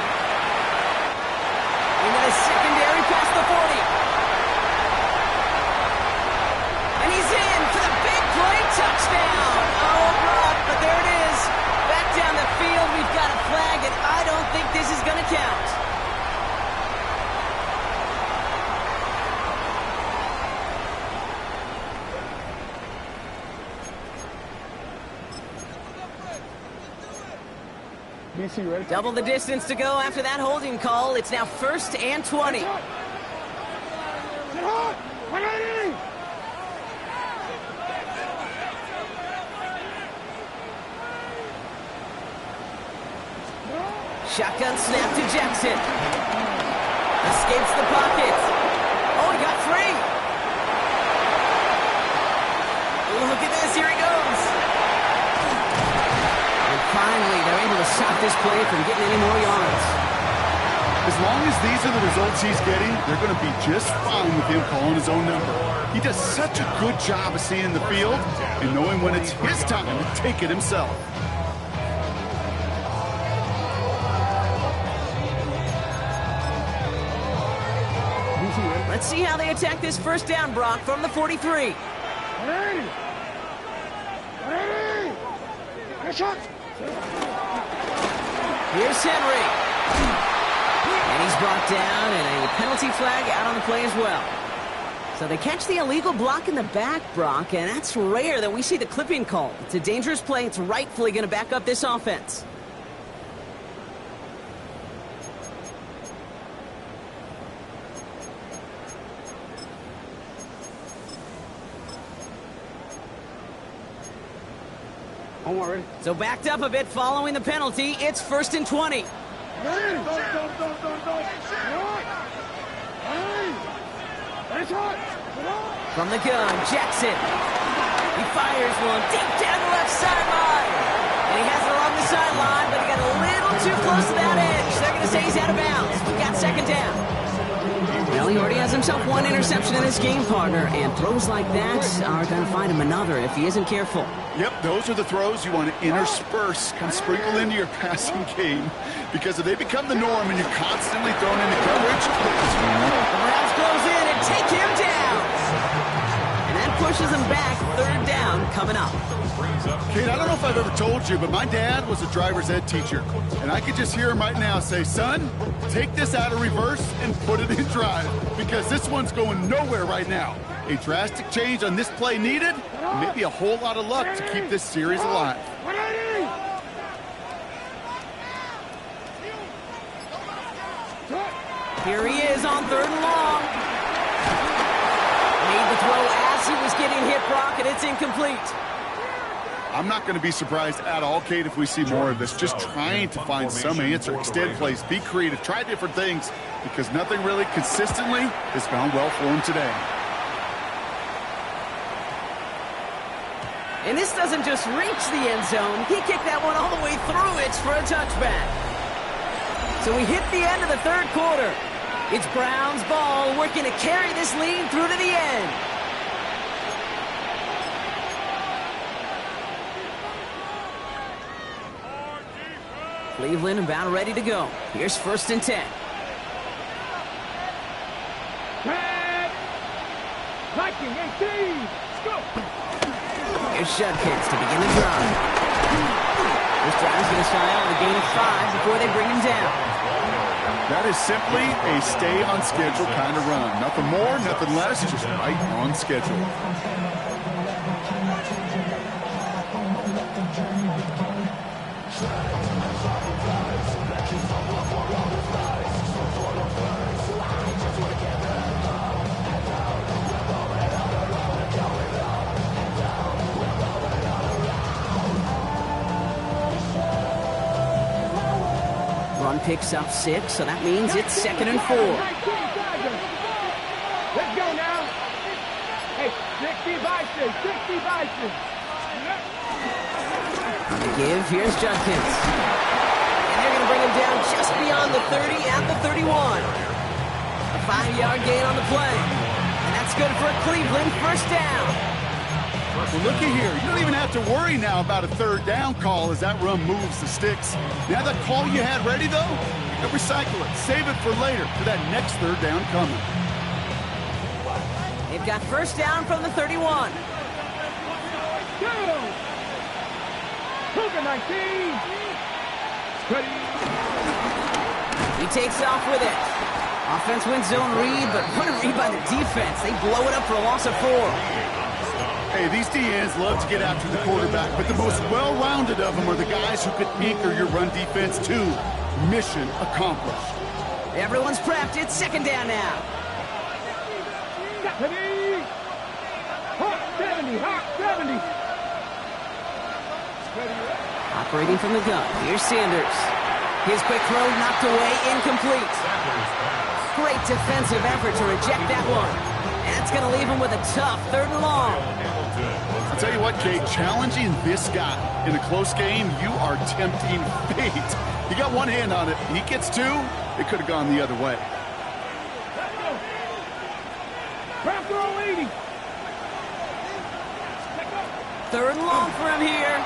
And then a secondary past the 40. And he's in for the big play touchdown. Oh, Brock, but there it is. Back down the field, we've got a flag, and I don't think this is going to count. Double the distance to go after that holding call. It's now 1st and 20. Shotgun snap to Jackson. Escapes the pocket. Oh, he got free. Ooh, look at this. Here he goes. Finally, they're able to stop this play from getting any more yards. As long as these are the results he's getting, they're going to be just fine with him calling his own number. He does such a good job of seeing the field and knowing when it's his time to take it himself. Let's see how they attack this first down, Brock, from the 43. Here's Henry. And he's brought down, and a penalty flag out on the play as well. So they catch the illegal block in the back, Brock, and that's rare that we see the clipping call. It's a dangerous play. It's rightfully going to back up this offense. So backed up a bit following the penalty. It's 1st and 20. From the gun, Jackson. He fires one deep down the left sideline. And he has it along the sideline, but he got a little too close to that edge. They're going to say he's out of bounds. We got 2nd down. Well, he already has himself one interception in this game, partner, and throws like that are going to find him another if he isn't careful. Yep, those are the throws you want to intersperse, kind of sprinkle into your passing game, because if they become the norm and you're constantly thrown into coverage, the Browns close in and take him down. And that pushes him back. 3rd down coming up. Kate, I don't know if I've ever told you, but my dad was a driver's ed teacher, and I could just hear him right now say, son, take this out of reverse and put it in drive, because this one's going nowhere right now. A drastic change on this play needed, and maybe a whole lot of luck to keep this series alive. Here he is on 3rd and long. Made the throw as he was getting hit, Brock, and it's incomplete. I'm not going to be surprised at all, Kate, if we see more of this. Just trying to find some answer. Extend plays, be creative, try different things, because nothing really consistently has gone well for him today. And this doesn't just reach the end zone. He kicked that one all the way through. It's for a touchback. So we hit the end of the 3rd quarter. It's Browns ball, working to carry this lead through to the end. Cleveland about ready to go. Here's 1st and 10. Viking 18. Let's go. Here's Shudkins to begin the drive. This drive's going to start out with a gain of 5 before they bring him down. That is simply a stay on schedule kind of run. Nothing more, nothing less, just right on schedule. Run picks up 6, so that means it's 2nd and 4. Let's go now. Hey, 60 Vices, 60 Vices. On the give, here's Judkins. And they're going to bring him down just beyond the 30 at the 31. A 5-yard gain on the play. And that's good for a Cleveland first down. Well, looky here. You don't even have to worry now about a third down call as that run moves the sticks. Now that call you had ready, though, you recycle it. Save it for later for that next third down coming. They've got first down from the 31. Go! Cougar 19. Ready. He takes off with it. Offense wins zone read, but what a read by the defense. They blow it up for a loss of 4. Hey, these DNs love to get after the quarterback, but the most well-rounded of them are the guys who can anchor your run defense too. Mission accomplished. Everyone's prepped. It's 2nd down now. Ready. Hawk 70, Hawk 70. Operating from the gun, here's Sanders. His quick throw knocked away, incomplete. Great defensive effort to reject that one. That's going to leave him with a tough 3rd and long. I'll tell you what, Kate, challenging this guy in a close game, you are tempting fate. He got one hand on it. He gets 2. It could have gone the other way. Craft throw 80. 3rd and long for him here.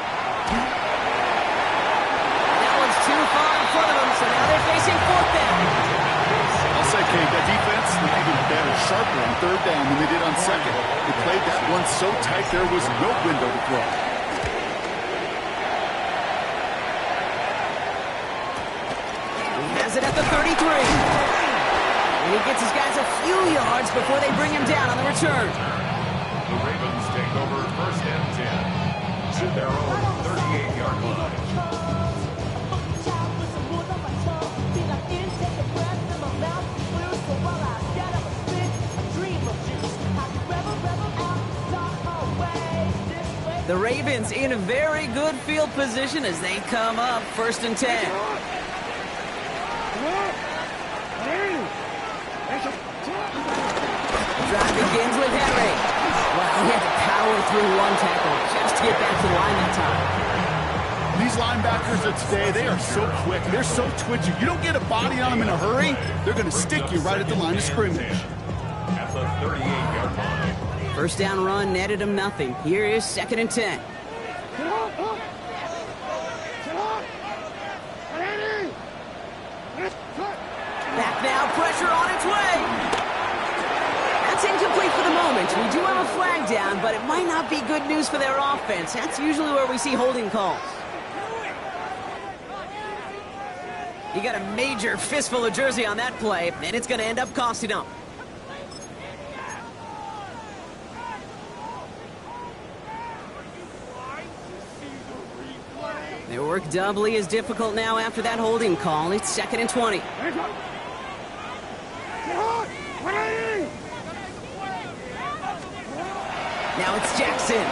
That one's too far in front of him, so now they're facing 4th down. I'll say, Kate, that defense looked even better, sharper on 3rd down than they did on 2nd. They played that one so tight there was no window to throw. He has it at the 33. And he gets his guys a few yards before they bring him down on the return. The Ravens take over 1st and 10 at their own 38-yard line. The Ravens in a very good field position as they come up 1st and 10. Drive begins with Henry. Well, he had to power through one tackle just to get back to the line that time. These linebackers of today, they are so quick. They're so twitchy. You don't get a body on them in a hurry, they're going to stick you right at the line of scrimmage. At the 38-yard line. First down run netted him nothing. Here is 2nd and 10. Back now, pressure on its way. That's incomplete for the moment. We do have a flag down, but it might not be good news for their offense. That's usually where we see holding calls. He got a major fistful of jersey on that play, and it's going to end up costing him. Their work doubly is difficult now after that holding call. It's 2nd and 20. Now it's Jackson.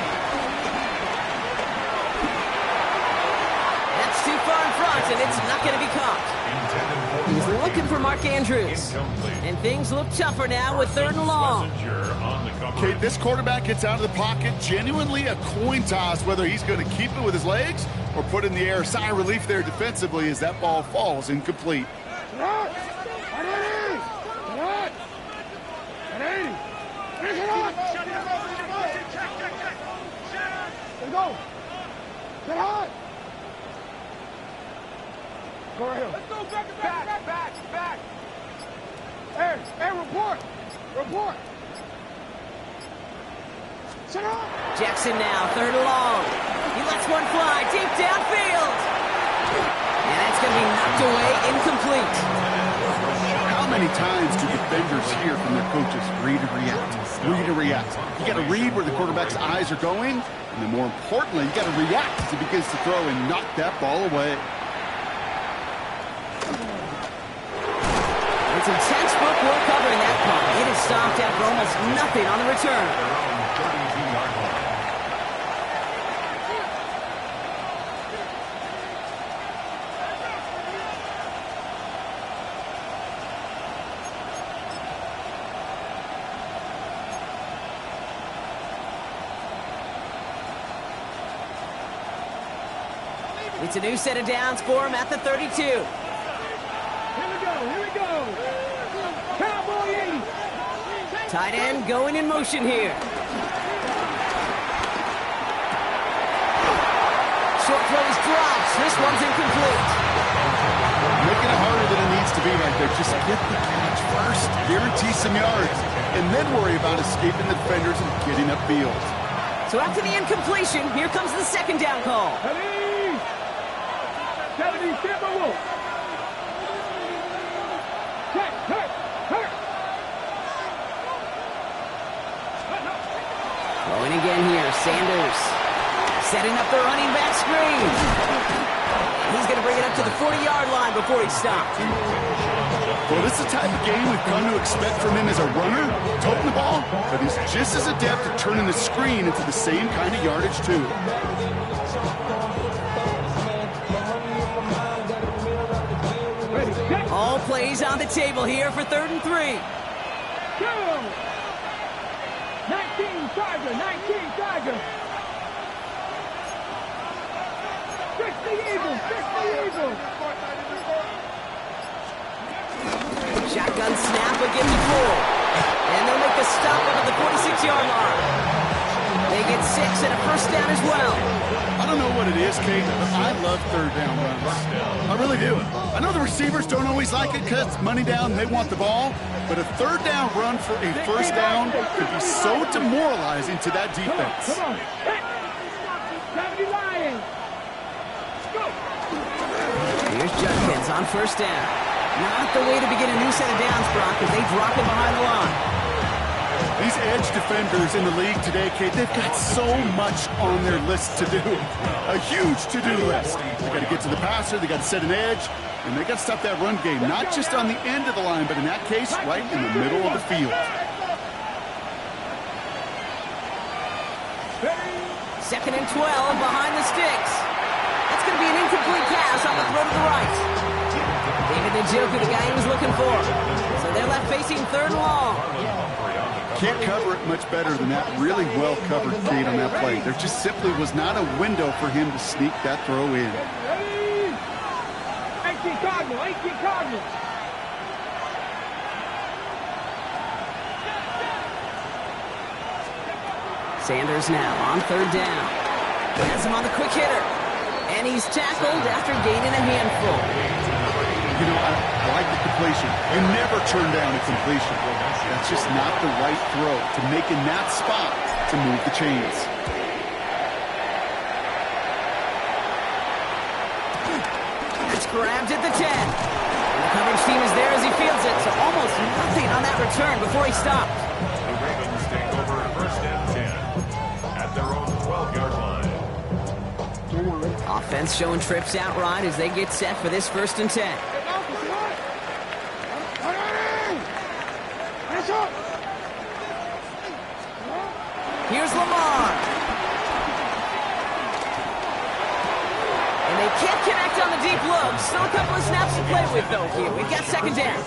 That's too far in front, and it's not going to be caught. He's looking for Mark Andrews. And things look tougher now with 3rd and long. Okay, this quarterback gets out of the pocket, genuinely a coin toss whether he's going to keep it with his legs or put it in the air. Sigh of relief there defensively as that ball falls incomplete. Go right here. Let's go back. Hey, report. Jackson now, 3rd and long. He lets one fly deep downfield. And that's going to be knocked away, incomplete. How many times do defenders hear from their coaches, read and react, read and react? You got to read where the quarterback's eyes are going, and then more importantly, you got to react as he begins to throw and knock that ball away. It's intense footwork covering that punt. It is stopped after almost nothing on the return. It's a new set of downs for him at the 32. Here we go. Cowboy 80. Tight end going in motion here. Short throw is dropped. This one's incomplete. Making it harder than it needs to be right there. Just get the catch first, guarantee some yards, and then worry about escaping the defenders and getting upfield. So after the incompletion, here comes the second down call. 70, Timberwolves. Going again here, Sanders. Setting up the running back screen. He's going to bring it up to the 40-yard line before he stopped. Well, this is the type of game we've come to expect from him as a runner, toting the ball, but he's just as adept at turning the screen into the same kind of yardage, too. All plays on the table here for 3rd and 3. 19 Tiger. 60 Eagles. Shotgun snap will get the 4. And they'll make the stop up at the 46-yard line. They get 6 and a first down as well. I don't know what it is, Kate, but I love 3rd down runs. I really do. I know the receivers don't always like it because it's money down and they want the ball, but a 3rd down run for a first down could be so demoralizing to that defense. Come on. 70 Lions. Go. Here's Judkins on first down. Not the way to begin a new set of downs, Brock, as they drop him behind the line. These edge defenders in the league today, Kate, they've got so much on their list to do. A huge to-do list. They got to get to the passer, they got to set an edge, and they got to stop that run game, not just on the end of the line, but in that case, right in the middle of the field. Second and 12 behind the sticks. That's going to be an incomplete pass on the throw to the right. David Njoku, the guy he was looking for. So they're left facing 3rd and long. Can't cover it much better than that. Really well covered, Kate, on that play. There just simply was not a window for him to sneak that throw in. 18 Cardinals. Sanders now on 3rd down. Has him on the quick hitter. And he's tackled after gaining a handful. You know, I like the completion. You never turn down a completion. That's just not the right throw to make in that spot to move the chains. It's grabbed at the 10. And the coverage team is there as he fields it, so almost nothing on that return before he stopped. The Ravens take over 1st and 10 at their own 12-yard line. Offense showing trips out right as they get set for this 1st and 10. Here's Lamar. And they can't connect on the deep look. Still a couple of snaps to play with, though, here. We've got 2nd down.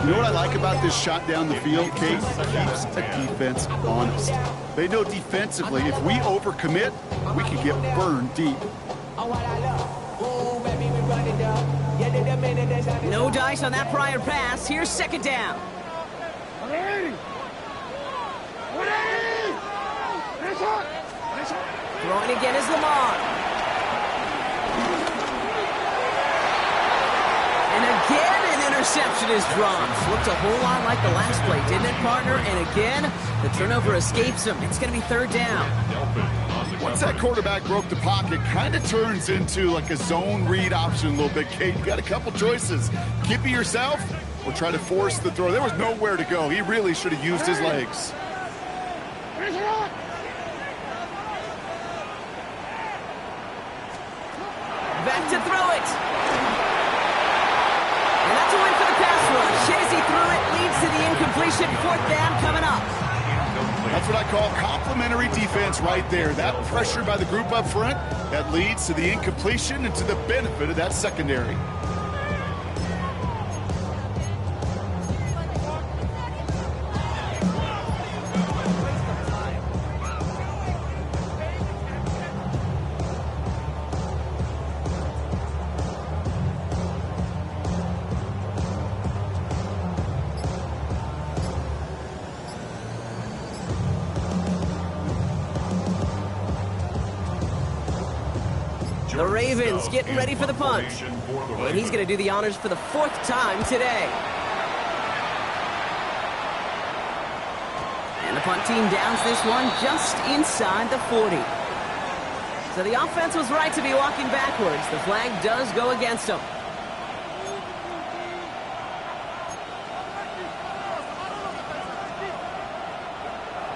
You know what I like about this shot down the field, Kate? It keeps a defense honest. They know defensively, if we overcommit, we can get burned deep. No dice on that prior pass. Here's 2nd down. 180. Throwing again is Lamar. And again, an interception is drawn. Looked a whole lot like the last play, didn't it, partner? And again, the turnover escapes him. It's going to be 3rd down. Once that quarterback broke the pocket, kind of turns into like a zone read option a little bit, Kate. You got a couple choices. Keep it yourself or try to force the throw. There was nowhere to go. He really should have used his legs. Back to throw it. And that's a win for the pass rush. Shazy threw it, leads to the incompletion. 4th down coming up. That's what I call complimentary defense right there. That pressure by the group up front, that leads to the incompletion and to the benefit of that secondary. The Ravens getting ready for the punt. And he's going to do the honors for the 4th time today. And the punt team downs this one just inside the 40. So the offense was right to be walking backwards. The flag does go against them.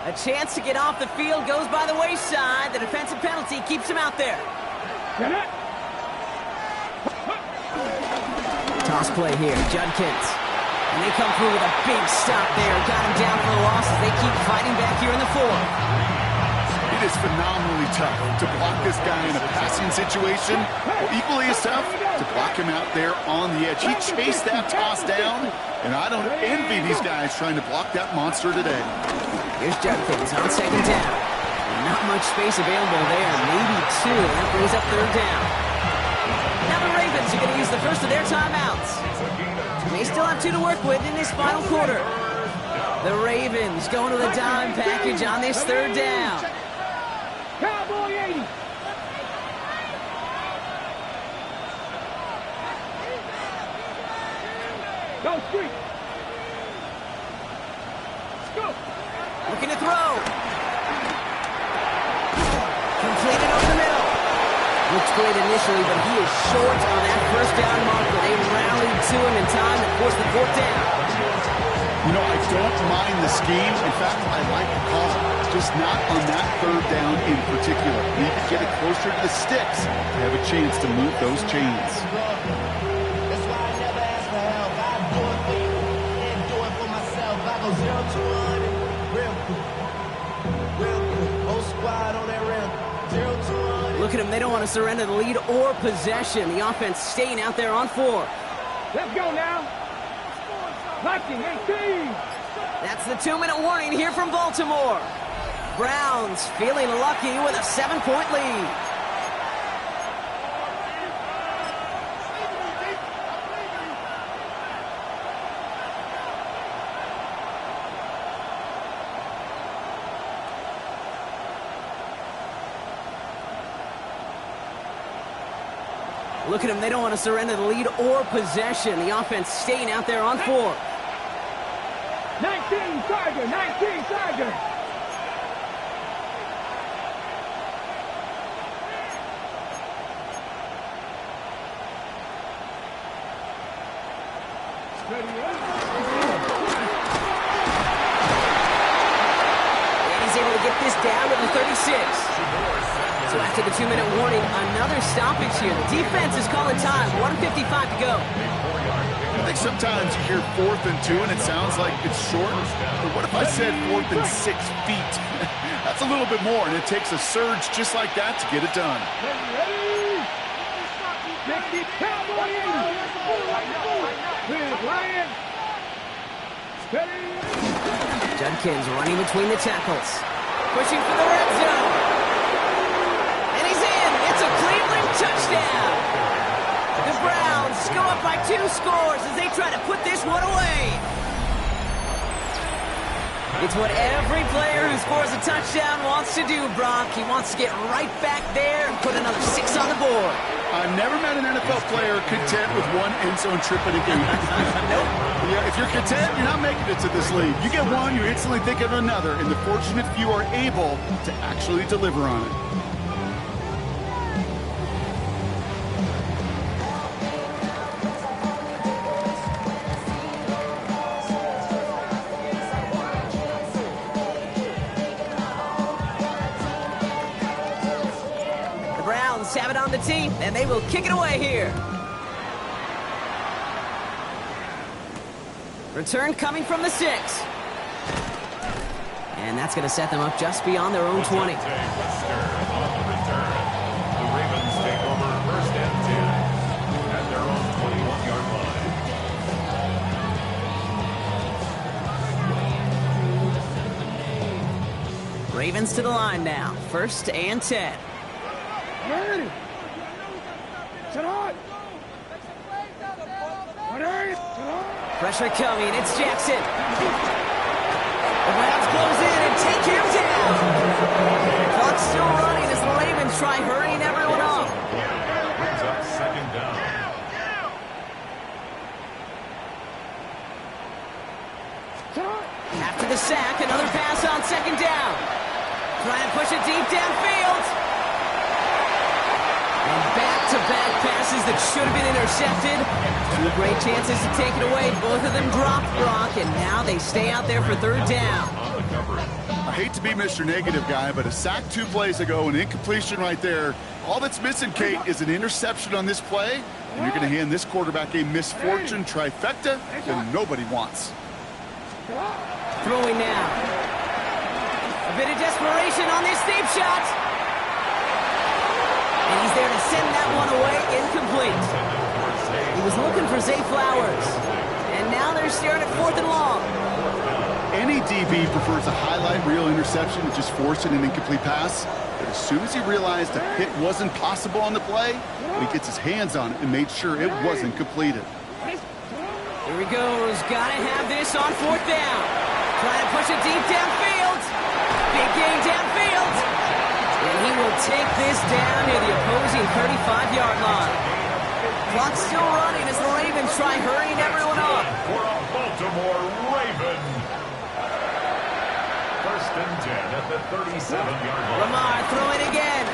A chance to get off the field goes by the wayside. The defensive penalty keeps him out there. Toss play here, Judkins. And they come through with a big stop there. Got him down for the loss as they keep fighting back here in the 4th. It is phenomenally tough to block this guy in a passing situation. Or equally as tough to block him out there on the edge. He chased that toss down, and I don't envy these guys trying to block that monster today. Here's Judkins on 2nd down. Not much space available there. Maybe 2. That brings up 3rd down. Now the Ravens are going to use the first of their timeouts. They still have 2 to work with in this final quarter. The Ravens going to the dime package on this 3rd down. Cowboy 80. Go street. Let's go. Looking to throw. Completed over the middle. Looks great initially, but he is short on that 1st down marker. They rallied to him in time to force the 4th down. You know, I don't mind the scheme. In fact, I like the call. Just not on that 3rd down in particular. Need to get it closer to the sticks to have a chance to move those chains. That's why I never ask for help. I do it for you and do it for myself. I go 0 to 100 real quick. Real quick. Whole squad on that rim. 0 to 100. Look at them. They don't want to surrender the lead or possession. The offense staying out there on 4. Let's go now. Punching 18. That's the 2-minute warning here from Baltimore. Browns feeling lucky with a 7-point lead. Look at them. They don't want to surrender the lead or possession. The offense staying out there on 4. 19 Tiger. 19 Tiger. And he's able to get this down to the 36. So after the 2-minute warning, another stoppage here. The defense is calling time. 1:55 to go. I think sometimes you hear 4th and 2 and it sounds like it's short. But what if I said 4th and 6 feet? That's a little bit more, and it takes a surge just like that to get it done. Judkins running between the tackles. Pushing for the red zone. And he's in. It's a Cleveland touchdown. The Browns go up by 2 scores as they try to put this one away. It's what every player who scores a touchdown wants to do, Brock. He wants to get right back there and put another 6 on the board. I've never met an NFL player content with 1 end zone trip in a game. Nope. Yeah, if you're content, you're not making it to this league. You get one, you instantly think of another, and the fortunate few are able to actually deliver on it. Have it on the team, and they will kick it away here. Return coming from the 6. And that's going to set them up just beyond their own 20. The Ravens take over 1st and 10 at their own 21-yard line. Ravens to the line now. 1st and 10. Ready. Sit on. Pressure coming. It's Jackson. The Browns close in and take him down. Clock's still running as the Ravens try hurrying everyone up. After the sack, another pass on second down. Try and push it deep downfield. And back-to-back passes that should have been intercepted. Two great chances to take it away. Both of them dropped, Brock, and now they stay out there for third down. I hate to be Mr. Negative guy, but a sack 2 plays ago, an incompletion right there. All that's missing, Kate, is an interception on this play, and you're going to hand this quarterback a misfortune trifecta that nobody wants. Throwing now. A bit of desperation on this deep shot. And he's there to send that one away, incomplete. He was looking for Zay Flowers. And now they're staring at 4th and long. Any DB prefers a highlight reel interception to just forcing an incomplete pass. But as soon as he realized a hit wasn't possible on the play, he gets his hands on it and made sure it wasn't completed. Here he goes. Gotta have this on 4th down. Trying to push it deep downfield. Big gain downfield. And he will take this down near the opposing 35-yard line. Clock's still running as the Ravens try hurrying everyone up. For a Baltimore Raven. 1st and 10 at the 37-yard line. Lamar throwing again.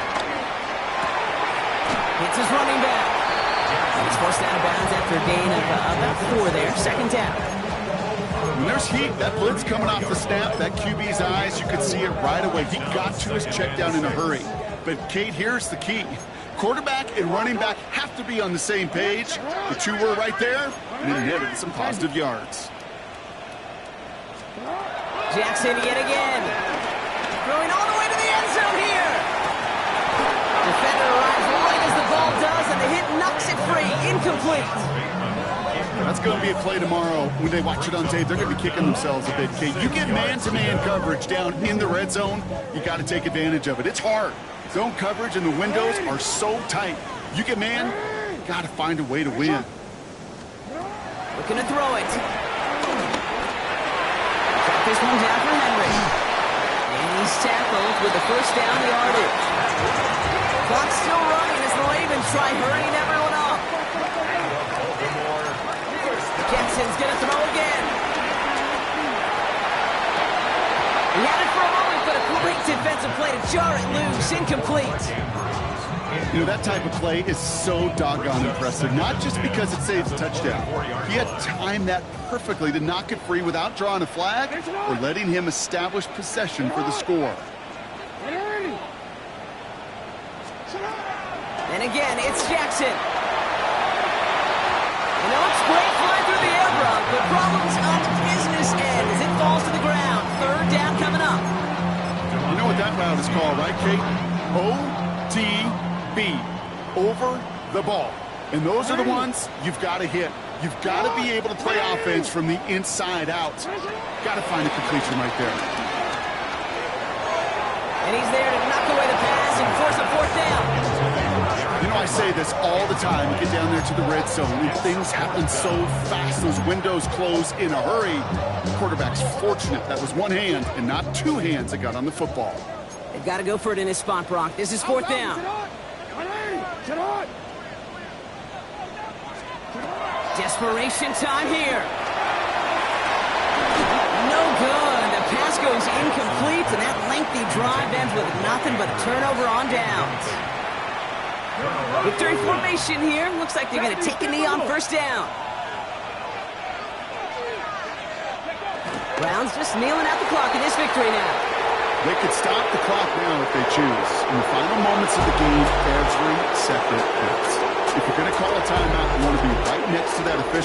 Hits his running back. He's forced out of bounds after a gain of about 4 there. 2nd down. When there's heat, that blitz coming off the snap, that QB's eyes, you could see it right away. He got to his check down in a hurry. But, Kate, here's the key. Quarterback and running back have to be on the same page. The two were right there, and it netted some positive yards. Jackson yet again. Throwing all the way to the end zone here. Defender arrives right as the ball does, and the hit knocks it free. Incomplete. That's going to be a play tomorrow. When they watch it on tape, they're going to be kicking themselves a bit, Kate. You get man-to-man coverage down in the red zone, you got to take advantage of it. It's hard. Zone coverage and the windows are so tight. You get man, got to find a way to win. Looking to throw it. Track this one down for Henry. And he's tackled with the 1st down yardage. Clock's still running as the Ravens try hurrying everyone up. Jackson's going to throw again. He had it for a moment, but a great defensive play to jar it loose. Incomplete. You know, that type of play is so doggone impressive, not just because it saves a touchdown. He had timed that perfectly to knock it free without drawing a flag or letting him establish possession for the score. And again, it's Jackson. You know, it's great flying through the air, Brock, but problems on the business end as it falls to the ground. 3rd down coming up. You know what that route is called, right, Kate? ODB, over the ball. And those are the ones you've got to hit. You've got to be able to play offense from the inside out. Got to find a completion right there. And he's there to knock away the pass and force a 4th down. You know, I say this all the time. You get down there to the red zone, and things happen so fast. Those windows close in a hurry. The quarterback's fortunate. That was one hand and not 2 hands that got on the football. They've got to go for it in his spot, Brock. This is 4th down. Desperation time here. No good. The pass goes incomplete, and that lengthy drive ends with nothing but a turnover on downs. Victory formation here. Looks like they're going to take a knee on 1st down. Browns just kneeling out the clock in this victory now. They could stop the clock now if they choose. In the final moments of the game, every second counts. If you're going to call a timeout, you want to be right next to that official.